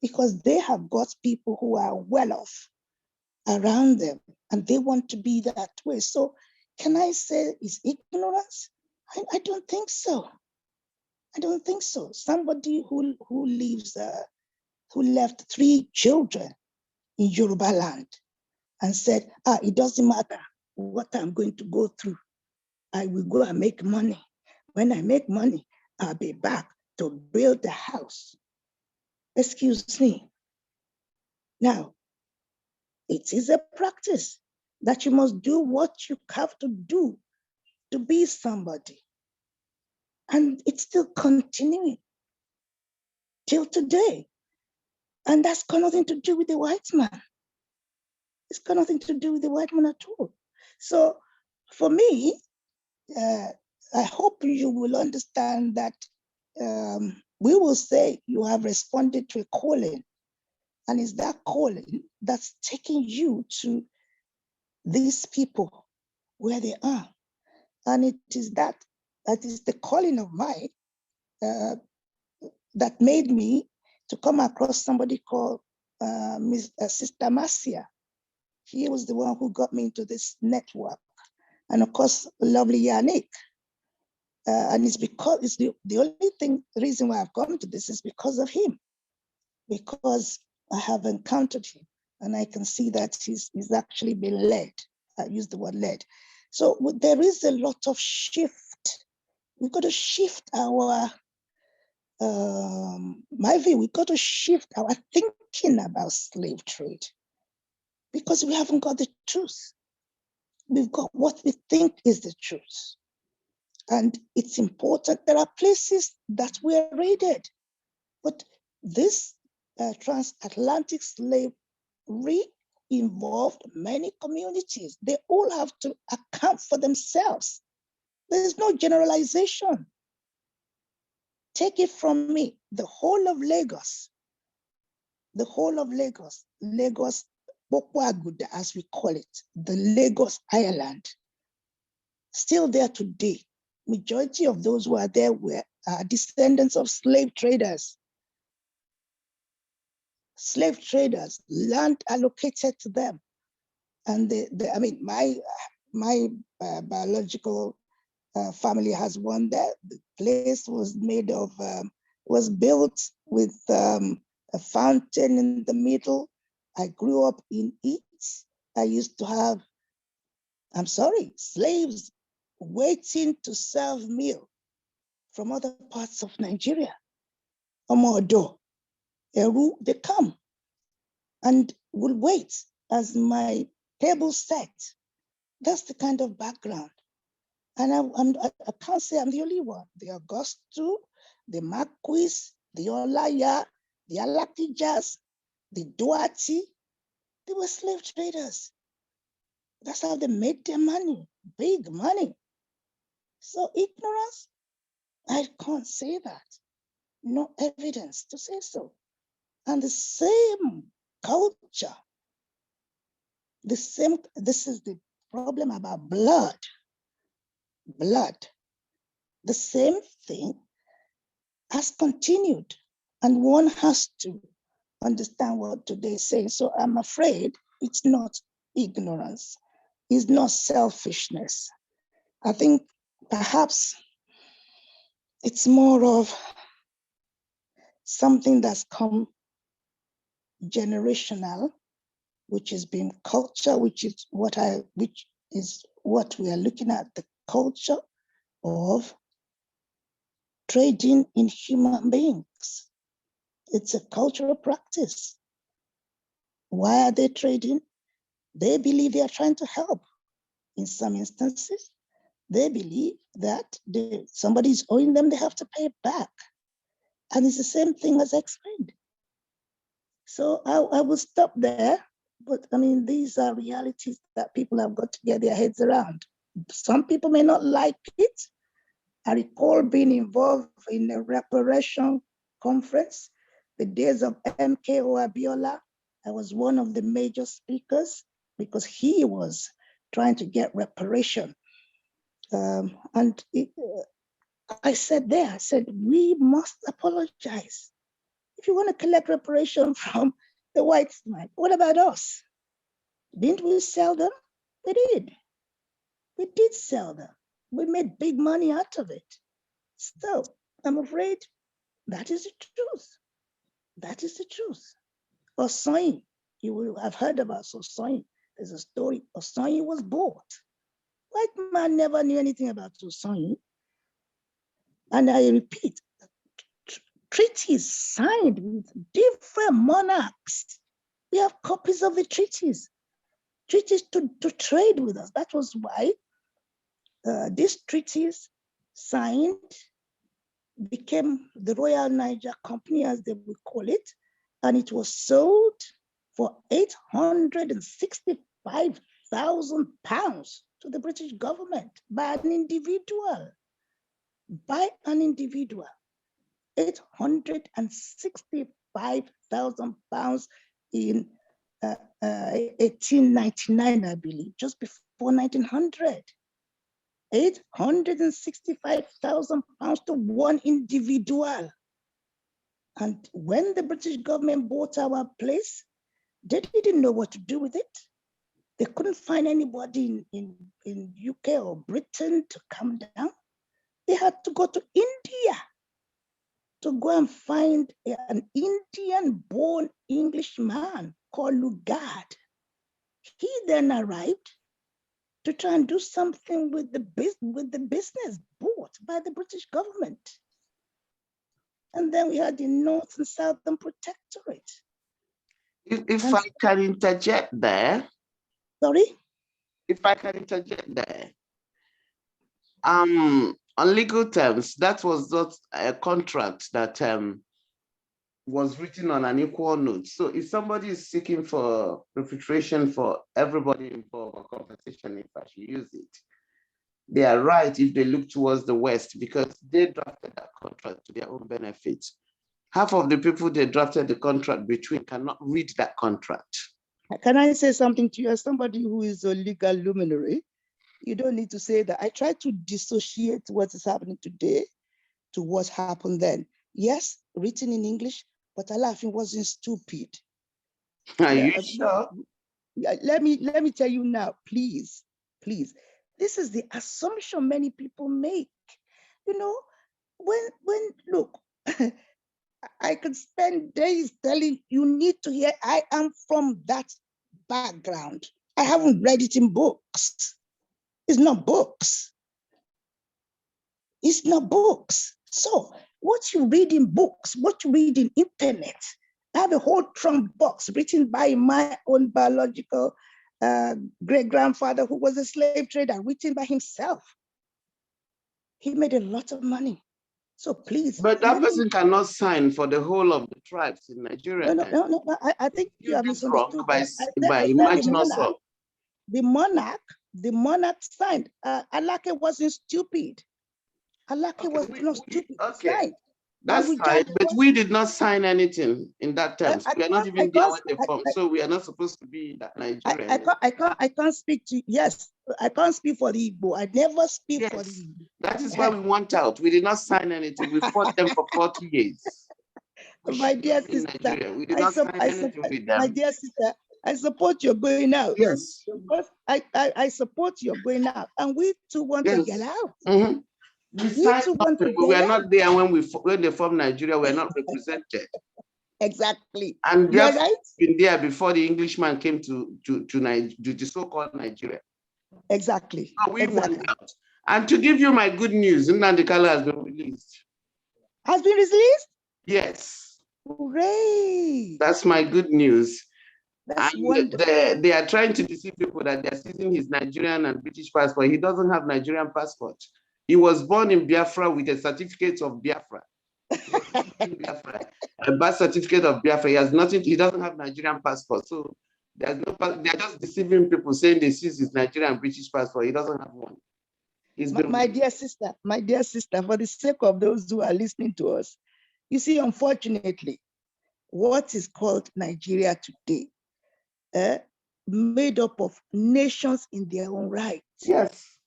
[SPEAKER 11] because they have got people who are well off around them and they want to be that way. So can I say it's ignorance? I don't think so. I don't think so. Somebody who left 3 children in Yoruba land and said, it doesn't matter what I'm going to go through. I will go and make money. When I make money, I'll be back to build a house. Excuse me. Now, it is a practice. that you must do what you have to do to be somebody. And it's still continuing till today. And that's got nothing to do with the white man. It's got nothing to do with the white man at all. So for me, I hope you will understand that we will say you have responded to a calling, and it's that calling that's taking you to these people where they are. And it is that is the calling of mine that made me to come across somebody called Sister Marcia. He was the one who got me into this network. And of course, lovely Yannick. And it's because it's the only reason why I've come to this is because of him, because I have encountered him and I can see that he's actually been led. I use the word led. So there is a lot of shift. We've got to shift our, my view, we've got to shift our thinking about slave trade because we haven't got the truth. We've got what we think is the truth. And it's important. There are places that were raided, but this transatlantic slavery involved many communities. They all have to account for themselves. There is no generalization. Take it from me, the whole of Lagos, Lagos, Bokwaguda, as we call it, the Lagos Island, still there today. Majority of those who are there were descendants of slave traders. Slave traders, land allocated to them. And I mean, my biological family has one there. The place was made of, was built with a fountain in the middle. I grew up in it. I used to have, slaves waiting to serve meal from other parts of Nigeria. Omodo, Eru, they come and will wait as my table set. That's the kind of background. And I can't say I'm the only one. The Augusto, the Marquis, the Olaya, the Alakijas, the Duarte, they were slave traders. That's how they made their money, big money. So ignorance, I can't say that. No evidence to say so. And the same culture, this is the problem about blood. The same thing has continued, and one has to understand what today is saying. So I'm afraid it's not ignorance, it's not selfishness. I think perhaps it's more of something that's come generational, which has been culture, which is what we are looking at, the culture of trading in human beings. It's a cultural practice. Why are they trading? They believe they are trying to help. In some instances, they believe that somebody is owing them, they have to pay it back. And it's the same thing as I explained. So I will stop there, but I mean, these are realities that people have got to get their heads around. Some people may not like it. I recall being involved in a reparation conference, the days of MKO Abiola. I was one of the major speakers because he was trying to get reparation. I said, we must apologize. If you want to collect reparation from the white man, what about us? Didn't we sell them? We did. We did sell them. We made big money out of it. So I'm afraid that is the truth. That is the truth. Osoyin, you will have heard about Osoyin. There's a story. Osoyin was bought. White man never knew anything about Osoyin. And I repeat, treaties signed with different monarchs. We have copies of the treaties. treaties to trade with us. That was why these treaties signed became the Royal Niger Company, as they would call it, and it was sold for £865,000 to the British government by an individual. By an individual, £865,000 in 1899, I believe, just before 1900. £865,000 to one individual. And when the British government bought our place, they didn't know what to do with it. They couldn't find anybody in UK or Britain to come down. They had to go to India to go and find an Indian-born Englishman called Lugard. He then arrived to try and do something with the business bought by the British government. And then we had the North and Southern Protectorate.
[SPEAKER 12] If I can interject there.
[SPEAKER 11] Sorry?
[SPEAKER 12] If I can interject there. On legal terms, that was not a contract that was written on an equal note. So if somebody is seeking for perpetration for everybody involved or compensation, if I should use it, they are right if they look towards the West because they drafted that contract to their own benefit. Half of the people they drafted the contract between cannot read that contract.
[SPEAKER 11] Can I say something to you as somebody who is a legal luminary? You don't need to say that. I try to dissociate what is happening today to what happened then. Yes, written in English, but Alaafin wasn't stupid.
[SPEAKER 12] Are you sure?
[SPEAKER 11] Let me tell you now, please. This is the assumption many people make. You know, when look, I could spend days telling you need to hear, I am from that background. I haven't read it in books. It's not books. It's not books. So what you read in books, what you read in internet, I have a whole trunk box written by my own biological great-grandfather who was a slave trader, written by himself. He made a lot of money. So please.
[SPEAKER 12] But that person cannot sign for the whole of the tribes in Nigeria.
[SPEAKER 11] No. I think you have misunderstood.
[SPEAKER 12] By imagining also.
[SPEAKER 11] The monarch signed. Alake wasn't stupid. Alake was not stupid.
[SPEAKER 12] Okay. That's fine, but we did not sign anything in that terms. We are not even there with the form, so we are not supposed to be that Nigerian.
[SPEAKER 11] I can't speak to, yes, I can't speak for the Igbo. I never speak for the Igbo.
[SPEAKER 12] That is why we want out. We did not sign anything. We fought them for 40 years.
[SPEAKER 11] My dear sister,
[SPEAKER 12] we did not sign anything with them.
[SPEAKER 11] My dear sister, I support your going out.
[SPEAKER 12] Yes.
[SPEAKER 11] I support your going out, and we too want to get out.
[SPEAKER 12] Mm-hmm. We were not there when they formed Nigeria. We were not represented.
[SPEAKER 11] Exactly.
[SPEAKER 12] And they have been there before the Englishman came to the so-called Nigeria.
[SPEAKER 11] Exactly.
[SPEAKER 12] So we went out. And to give you my good news, Nnamdi Kanu has been released.
[SPEAKER 11] Has been released?
[SPEAKER 12] Yes.
[SPEAKER 11] Hooray!
[SPEAKER 12] That's my good news.
[SPEAKER 11] That's
[SPEAKER 12] and
[SPEAKER 11] wonderful.
[SPEAKER 12] They are trying to deceive people that they're seizing his Nigerian and British passport. He doesn't have Nigerian passport. He was born in Biafra with a certificate of Biafra. A birth certificate of Biafra. He has nothing. He doesn't have Nigerian passport. So there's no. They're just deceiving people, saying they seize his Nigerian and British passport. He doesn't have one.
[SPEAKER 11] My dear sister, for the sake of those who are listening to us, you see, unfortunately, what is called Nigeria today, made up of nations in their own right.
[SPEAKER 12] Yes.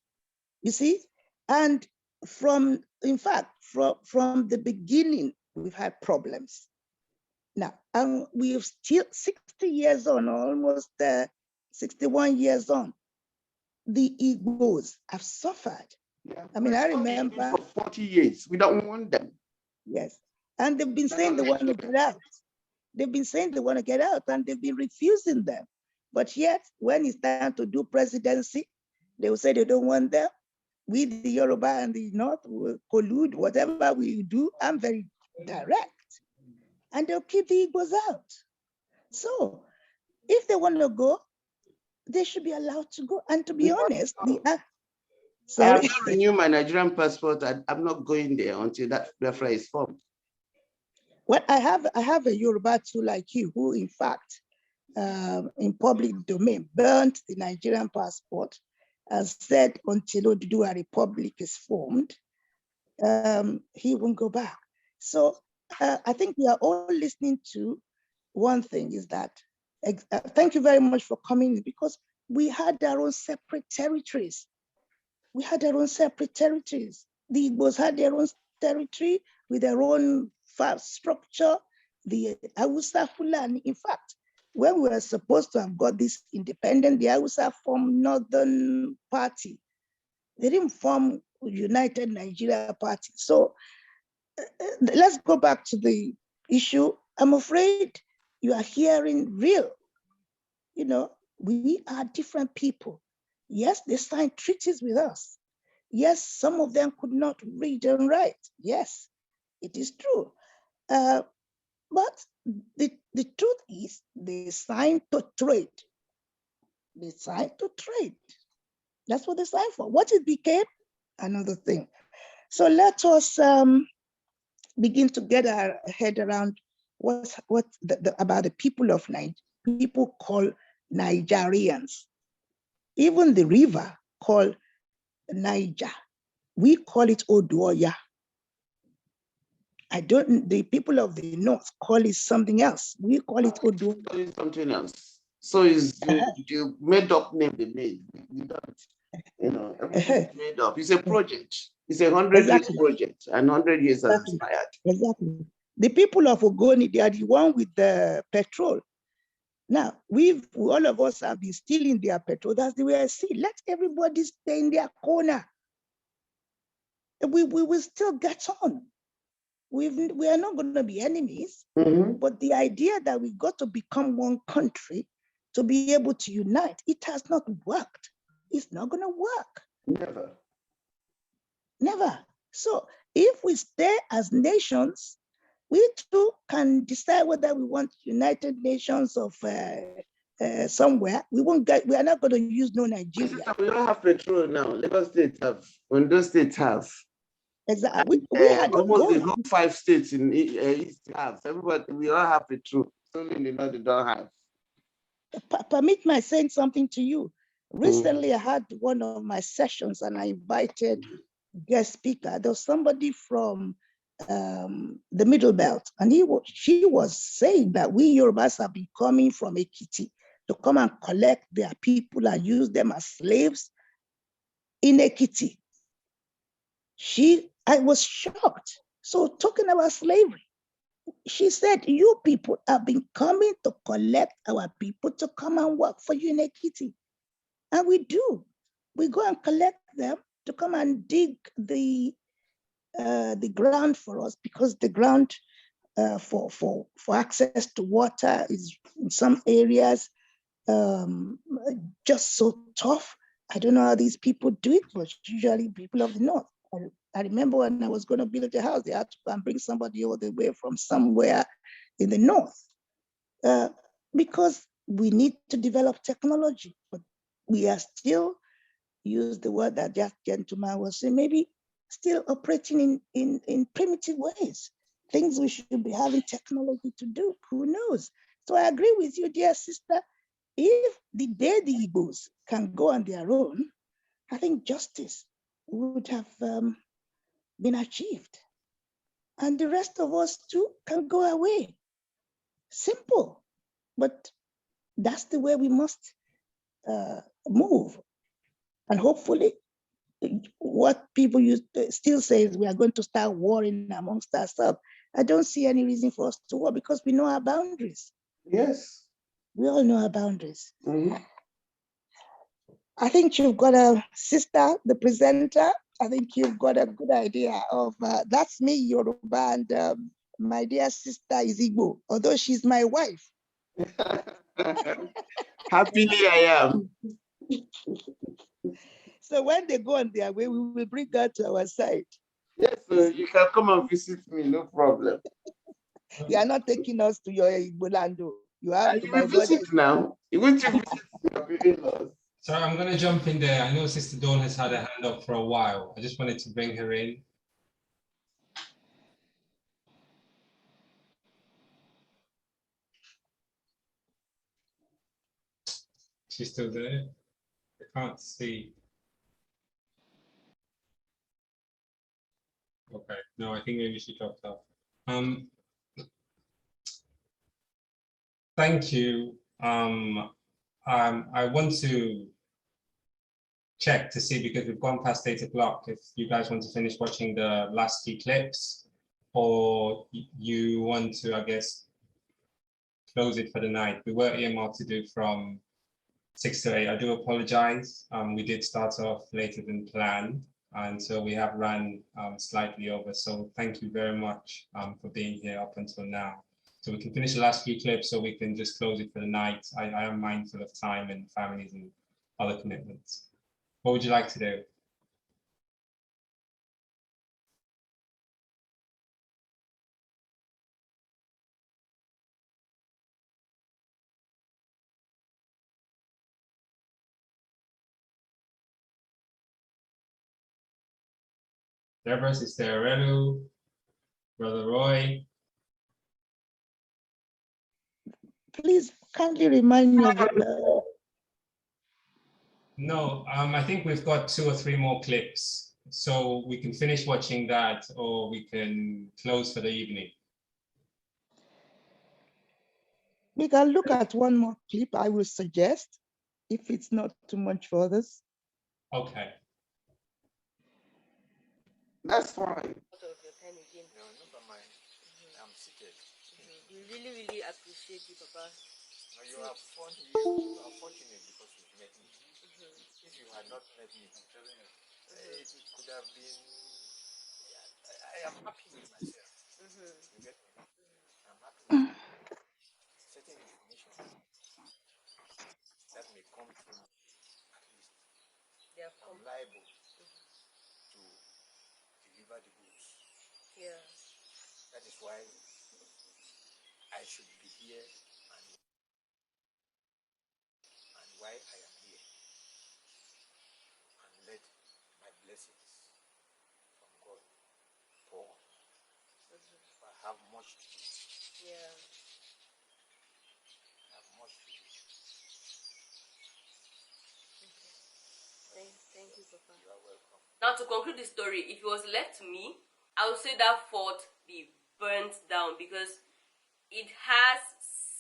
[SPEAKER 11] You see, and from the beginning, we've had problems. Now, and we're still 60 years on, almost 61 years on. The Igbos have suffered.
[SPEAKER 12] Yeah.
[SPEAKER 11] I mean, I remember
[SPEAKER 12] for 40 years. We don't want them.
[SPEAKER 11] Yes, and they've been saying they want to get out. They've been saying they want to get out, and they've been refusing them. But yet, when it's time to do presidency, they will say they don't want them. We, the Yoruba and the North, will collude. Whatever we do, I'm very direct, and they'll keep the Igbos out. So, if they want to go, they should be allowed to go. And to be honest,
[SPEAKER 12] I
[SPEAKER 11] sorry.
[SPEAKER 12] have not renewed my Nigerian passport. I'm not going there until that Biafra is formed.
[SPEAKER 11] Well, I have a Yoruba too, like you, who in fact, in public domain, burnt the Nigerian passport and said until Oduduwa Republic is formed, he won't go back. So I think we are all listening to one thing is that, thank you very much for coming, because we had our own separate territories. We had our own separate territories. The Igbos had their own territory with their own structure. The Hausa Fulani, in fact, when we were supposed to have got this independent, the Hausa formed Northern Party. They didn't form United Nigeria Party. So let's go back to the issue. I'm afraid you are hearing real. You know, we are different people. Yes, they signed treaties with us. Yes, some of them could not read and write. Yes, it is true. But the truth is they signed to trade. They signed to trade. That's what they signed for. What it became, another thing. So let us begin to get our head around about the people of Nigeria. People call Nigerians. Even the river called Niger. We call it Oduoya. The people of the north call it something else. We call it Oduoya.
[SPEAKER 12] Call it something else. So it's the made up name they made. We don't, you know, everything's made up. It's a project. It's a 100-year project, and 100 years has expired.
[SPEAKER 11] Exactly. The people of Ogoni, they are the one with the petrol. Now, all of us have been stealing their petrol. That's the way I see it. Let everybody stay in their corner. We will still get on. We are not going to be enemies, but the idea that we got to become one country to be able to unite, it has not worked. It's not going to work.
[SPEAKER 12] Never.
[SPEAKER 11] Never. So if we stay as nations, we too can decide whether we want United Nations of somewhere. We are not going to use no Nigeria.
[SPEAKER 12] We don't have petrol now. Lagos State have. Ondo State have.
[SPEAKER 11] Exactly.
[SPEAKER 12] Almost the whole 5 states in East have. Everybody, we all have petrol. Only in the north they don't have.
[SPEAKER 11] Permit me saying something to you. Recently, I had one of my sessions and I invited guest speaker. There was somebody from the Middle Belt, and she was saying that we Yorubas have been coming from Ekiti to come and collect their people and use them as slaves in Ekiti. I was shocked. So talking about slavery, she said, you people have been coming to collect our people to come and work for you in Ekiti. And we do. We go and collect them to come and dig the ground for us, because the ground for access to water is in some areas just so tough. I don't know how these people do it, but usually people of the north. I remember when I was going to build a house, they had to go and bring somebody all the way from somewhere in the north, because we need to develop technology, but we are still, use the word that that gentleman was saying, maybe still operating in primitive ways, things we should be having technology to do, who knows? So I agree with you, dear sister. If the day the Igbos can go on their own, I think justice would have been achieved. And the rest of us too can go away. Simple, but that's the way we must move. And hopefully, what people still say is we are going to start warring amongst ourselves. I don't see any reason for us to war because we know our boundaries.
[SPEAKER 12] Yes.
[SPEAKER 11] We all know our boundaries. I think you've got a sister, the presenter. I think you've got a good idea of, that's me, Yoruba, and my dear sister is Igbo, although she's my wife.
[SPEAKER 12] Happily I am.
[SPEAKER 11] So when they go on their way, we will bring her to our side.
[SPEAKER 12] Yes, sir. You can come and visit me, no problem.
[SPEAKER 11] You are not taking us to your Igbo land. You have
[SPEAKER 12] You
[SPEAKER 11] my
[SPEAKER 12] will
[SPEAKER 11] brother.
[SPEAKER 12] visit now. You will visit your in-laws.
[SPEAKER 1] So I'm going to jump in there. I know Sister Dawn has had her hand up for a while. I just wanted to bring her in. She's still there? I can't see. Okay, no, I think maybe she dropped off. Thank you. I want to check to see, because we've gone past 8 o'clock, if you guys want to finish watching the last few clips, or you want to, I guess, close it for the night. We were earmarked to do from 6 to 8. I do apologize. We did start off later than planned, and so we have run slightly over. So thank you very much for being here up until now. So we can finish the last few clips so we can just close it for the night. I am mindful of time and families and other commitments. What would you like to do? Deborah, Sister Arelu, Brother Roy.
[SPEAKER 11] Please kindly remind me of
[SPEAKER 1] No, I think we've got 2 or 3 more clips. So we can finish watching that, or we can close for the evening.
[SPEAKER 11] We can look at one more clip, I will suggest, if it's not too much for others.
[SPEAKER 1] Okay.
[SPEAKER 12] That's fine.
[SPEAKER 2] I'm seated. We really appreciate you, Papa.
[SPEAKER 13] You are fortunate because you've met me. If you had not met me, it could have been. I am happy with myself. You get me? I'm happy with certain information that may come through. At least I'm liable to deliver the goods.
[SPEAKER 2] Yeah.
[SPEAKER 13] That is why I should be here and why I am here. And let my blessings from God pour on. I have much to do.
[SPEAKER 2] Yeah.
[SPEAKER 13] I have much to do.
[SPEAKER 2] Thank you, Papa.
[SPEAKER 13] You are welcome.
[SPEAKER 2] Now, to conclude the story, if it was left to me, I would say that fort be burnt down, because it has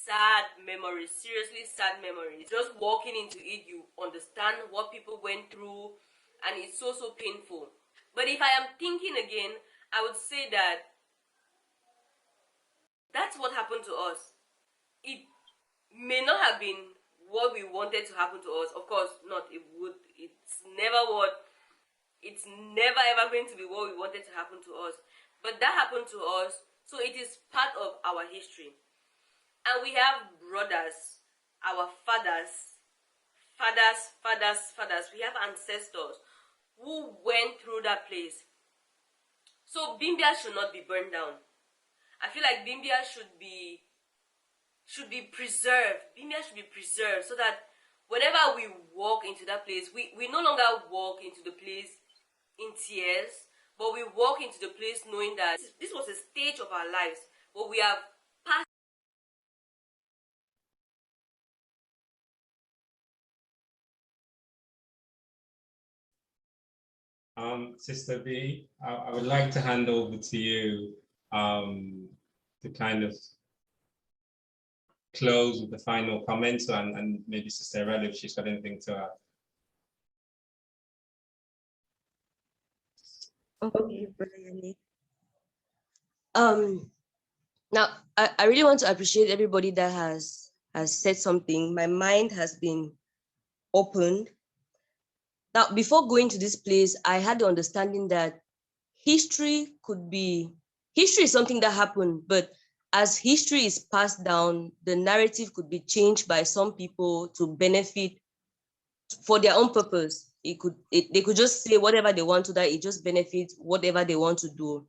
[SPEAKER 2] sad memories, seriously sad memories. Just walking into it, you understand what people went through, and it's so painful. But if I am thinking again, I would say that that's what happened to us. It may not have been what we wanted to happen to us. Of course not. It's never ever going to be what we wanted to happen to us. But that happened to us, so it is part of our history. And we have brothers, our fathers, we have ancestors who went through that place. So Bimbia should not be burned down. I feel like Bimbia should be preserved. Bimbia should be preserved, so that whenever we walk into that place, we no longer walk into the place in tears, but we walk into the place knowing that this was a stage of our lives, but we have passed.
[SPEAKER 1] Sister B, I would like to hand over to you to kind of close with the final comments, and maybe Sister Red, if she's got anything to add.
[SPEAKER 2] Okay, Brother Yannick. Now I really want to appreciate everybody that has said something. My mind has been opened. Now, before going to this place, I had the understanding that history is something that happened, but as history is passed down, the narrative could be changed by some people to benefit for their own purpose. They could just say whatever they want, so that it just benefits whatever they want to do.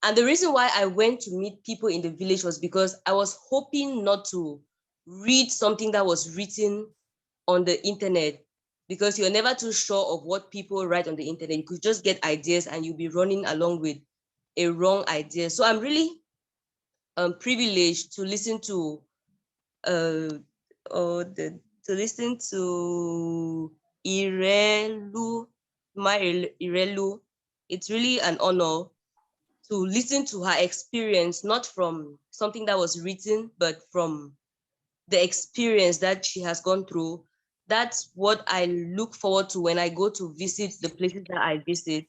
[SPEAKER 2] And the reason why I went to meet people in the village was because I was hoping not to read something that was written on the internet, because you're never too sure of what people write on the internet. You could just get ideas and you'll be running along with a wrong idea. So I'm really privileged to listen to Irelu, Irelu. It's really an honor to listen to her experience, not from something that was written, but from the experience that she has gone through. That's what I look forward to when I go to visit the places that I visit.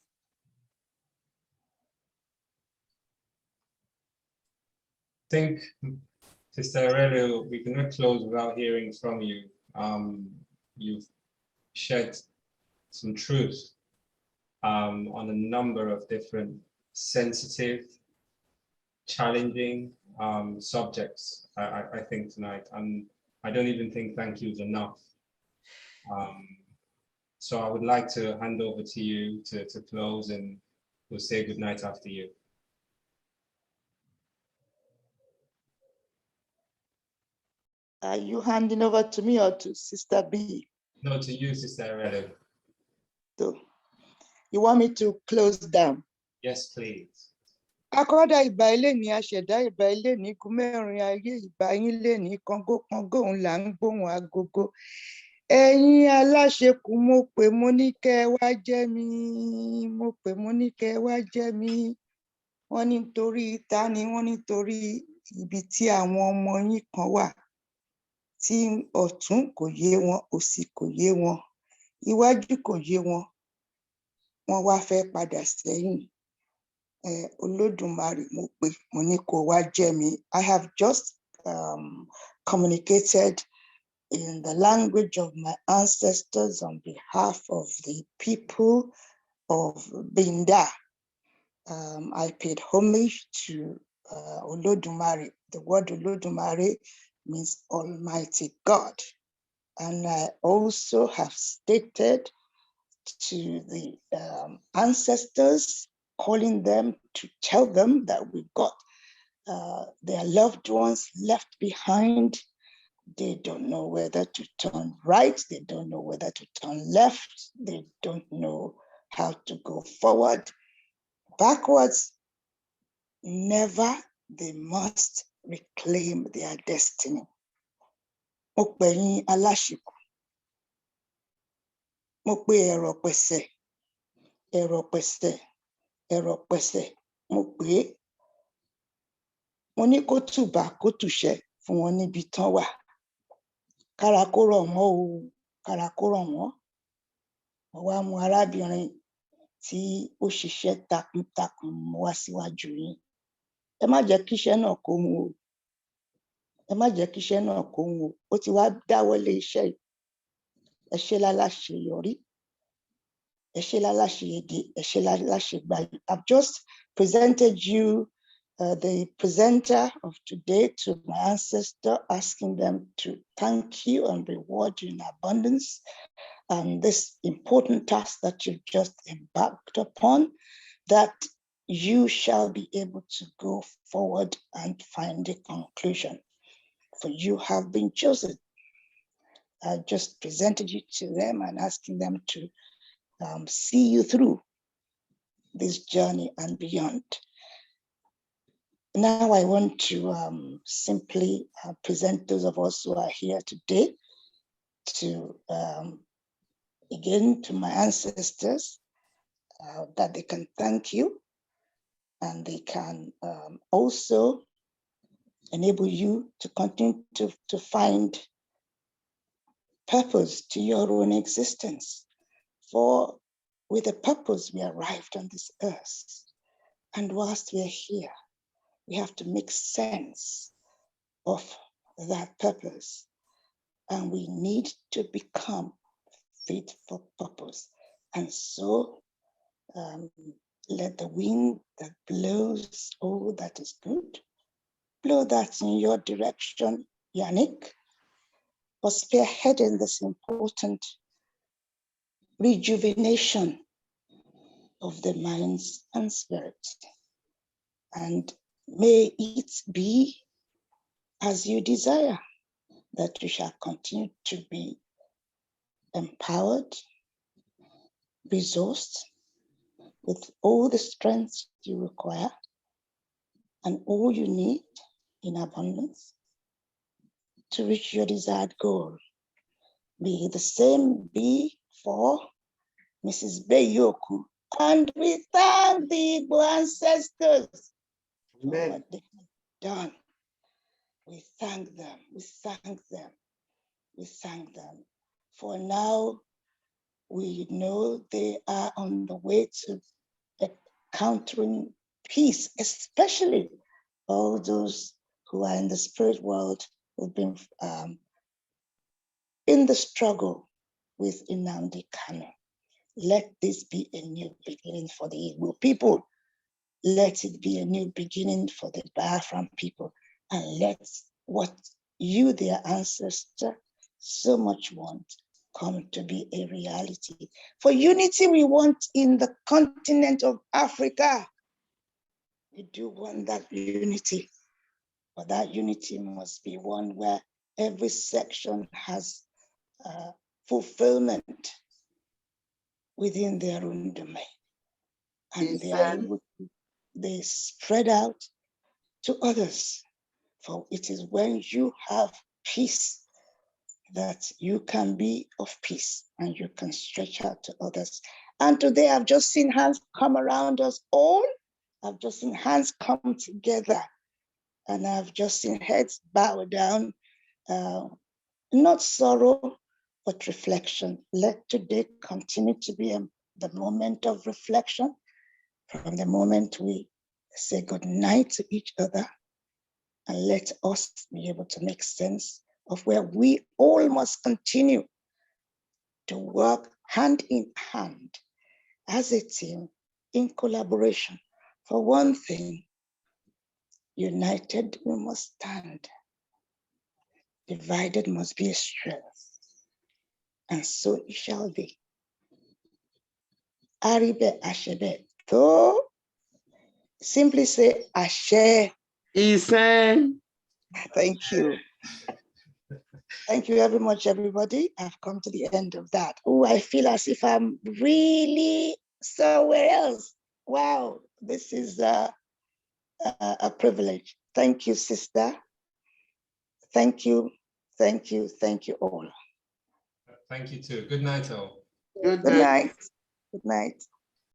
[SPEAKER 1] I think, Sister Aurelio, we cannot close without hearing from you. You've shed some truth on a number of different sensitive, challenging subjects, I think, tonight. And I don't even think thank you is enough. So I would like to hand over to you to close, and we'll say good night after you.
[SPEAKER 11] Are you handing over to me or to Sister B?
[SPEAKER 1] No, to you, Sister Aurelio.
[SPEAKER 11] So, you want me to close down?
[SPEAKER 1] Yes, please.
[SPEAKER 11] Akọ́dá ìbà ilé ní aṣẹ̀dá ìbà ilé ní ikú mẹ́rin ayé ìbà yín lé ní kọ́ngó kọ́ngó òun là ń gbóhùn agogo. Ẹ̀yin aláṣekù mo pè mo ní kẹ́ ẹ wá jẹ́ mi, mo pè mo ní kẹ́ ẹ wá jẹ́ mi. Wọ́n ní torí ta ni wọ́n ní torí ibi tí àwọn ọmọ yín kan wà tí ọ̀tún kò yé wọn, òsì kò yé wọn, iwájú kò yé wọn, wọ́n wá fẹ́ padà sẹ́yìn. Olódùmarè mo pè mo ní kó wá jẹ́ mi. I have just communicated in the language of my ancestors on behalf of the people of Binda. I paid homage to Olódùmarè. The word Olódùmarè means Almighty God. And I also have stated to the ancestors, calling them to tell them that we've got their loved ones left behind. They don't know whether to turn right, they don't know whether to turn left, they don't know how to go forward, backwards. Never, they must reclaim their destiny. Mo pè yín aláṣekù, mo pè ẹ̀rọ̀ pẹ̀sẹ̀, ẹ̀rọ̀ pẹ̀sẹ̀, ẹ̀rọ̀ pẹ̀sẹ̀, mo pè é. Mo ní kó tùbà kó tùṣẹ́ fún wọn níbi tán wà. Kára kó rọ̀ wọ́n o, kára kó rọ̀ wọ́n. Mo wá mú arábìnrin tí ó ṣiṣẹ́ takuntakun mo wá síwájú yín. Ẹ má jẹ́ kí iṣẹ́ náà kó hun o. Ẹ má jẹ́ kí iṣẹ́ náà kó hun o. Ó ti wá dáwọ́lé iṣẹ́ yìí. Ẹ ṣe láláṣeyọrí. Ẹ ṣe láláṣeyege. Ẹ ṣe láláṣegbàyè. I've just presented you the presenter of today to my ancestor, asking them to thank you and reward you in abundance. And this important task that you've just embarked upon, that you shall be able to go forward and find a conclusion. For you have been chosen. I just presented you to them and asking them to see you through this journey and beyond. Now I want to simply present those of us who are here today to, again, to my ancestors, that they can thank you and they can also enable you to continue to find purpose to your own existence. For with a purpose, we arrived on this earth. And whilst we're here, we have to make sense of that purpose. And we need to become fit for purpose. And so let the wind that blows all that is good, blow that in your direction, Yannick, for spearheading this important rejuvenation of the minds and spirit. And may it be as you desire. that you shall continue to be empowered, resourced with all the strengths you require and all you need in abundance to reach your desired goal. Be the same be for Mrs. Beyoku. And we thank the Igbo ancestors for what they have done. We thank them, we thank them, we thank them. For now, we know they are on the way to encountering peace, especially all those who are in the spirit world who've been in the struggle with Nnamdi Kanu. Let this be a new beginning for the Igbo people. Let it be a new beginning for the Biafran people. And let what you, their ancestor, so much want come to be a reality. For unity we want in the continent of Africa. We do want that unity, but that unity must be one where every section has fulfillment within their own domain. And they are able to, they spread out to others. For it is when you have peace that you can be of peace and you can stretch out to others. And today I've just seen hands come around us all. I've just seen hands come together, and I've just seen heads bow down, not sorrow, but reflection. Let today continue to be the moment of reflection, from the moment we say good night to each other, and let us be able to make sense of where we all must continue to work hand in hand as a team in collaboration. For one thing, united we must stand. Divided must be a strength. And so it shall be. Aribe Ashebe. So simply say Ashe.
[SPEAKER 12] Isen.
[SPEAKER 11] Thank you. Thank you very much, everybody. I've come to the end of that. Oh, I feel as if I'm really somewhere else. Wow, this is a privilege. Thank you, sister. Thank you, thank you, thank you all.
[SPEAKER 1] Thank you too. Good night, all.
[SPEAKER 12] Good
[SPEAKER 11] night. Good night.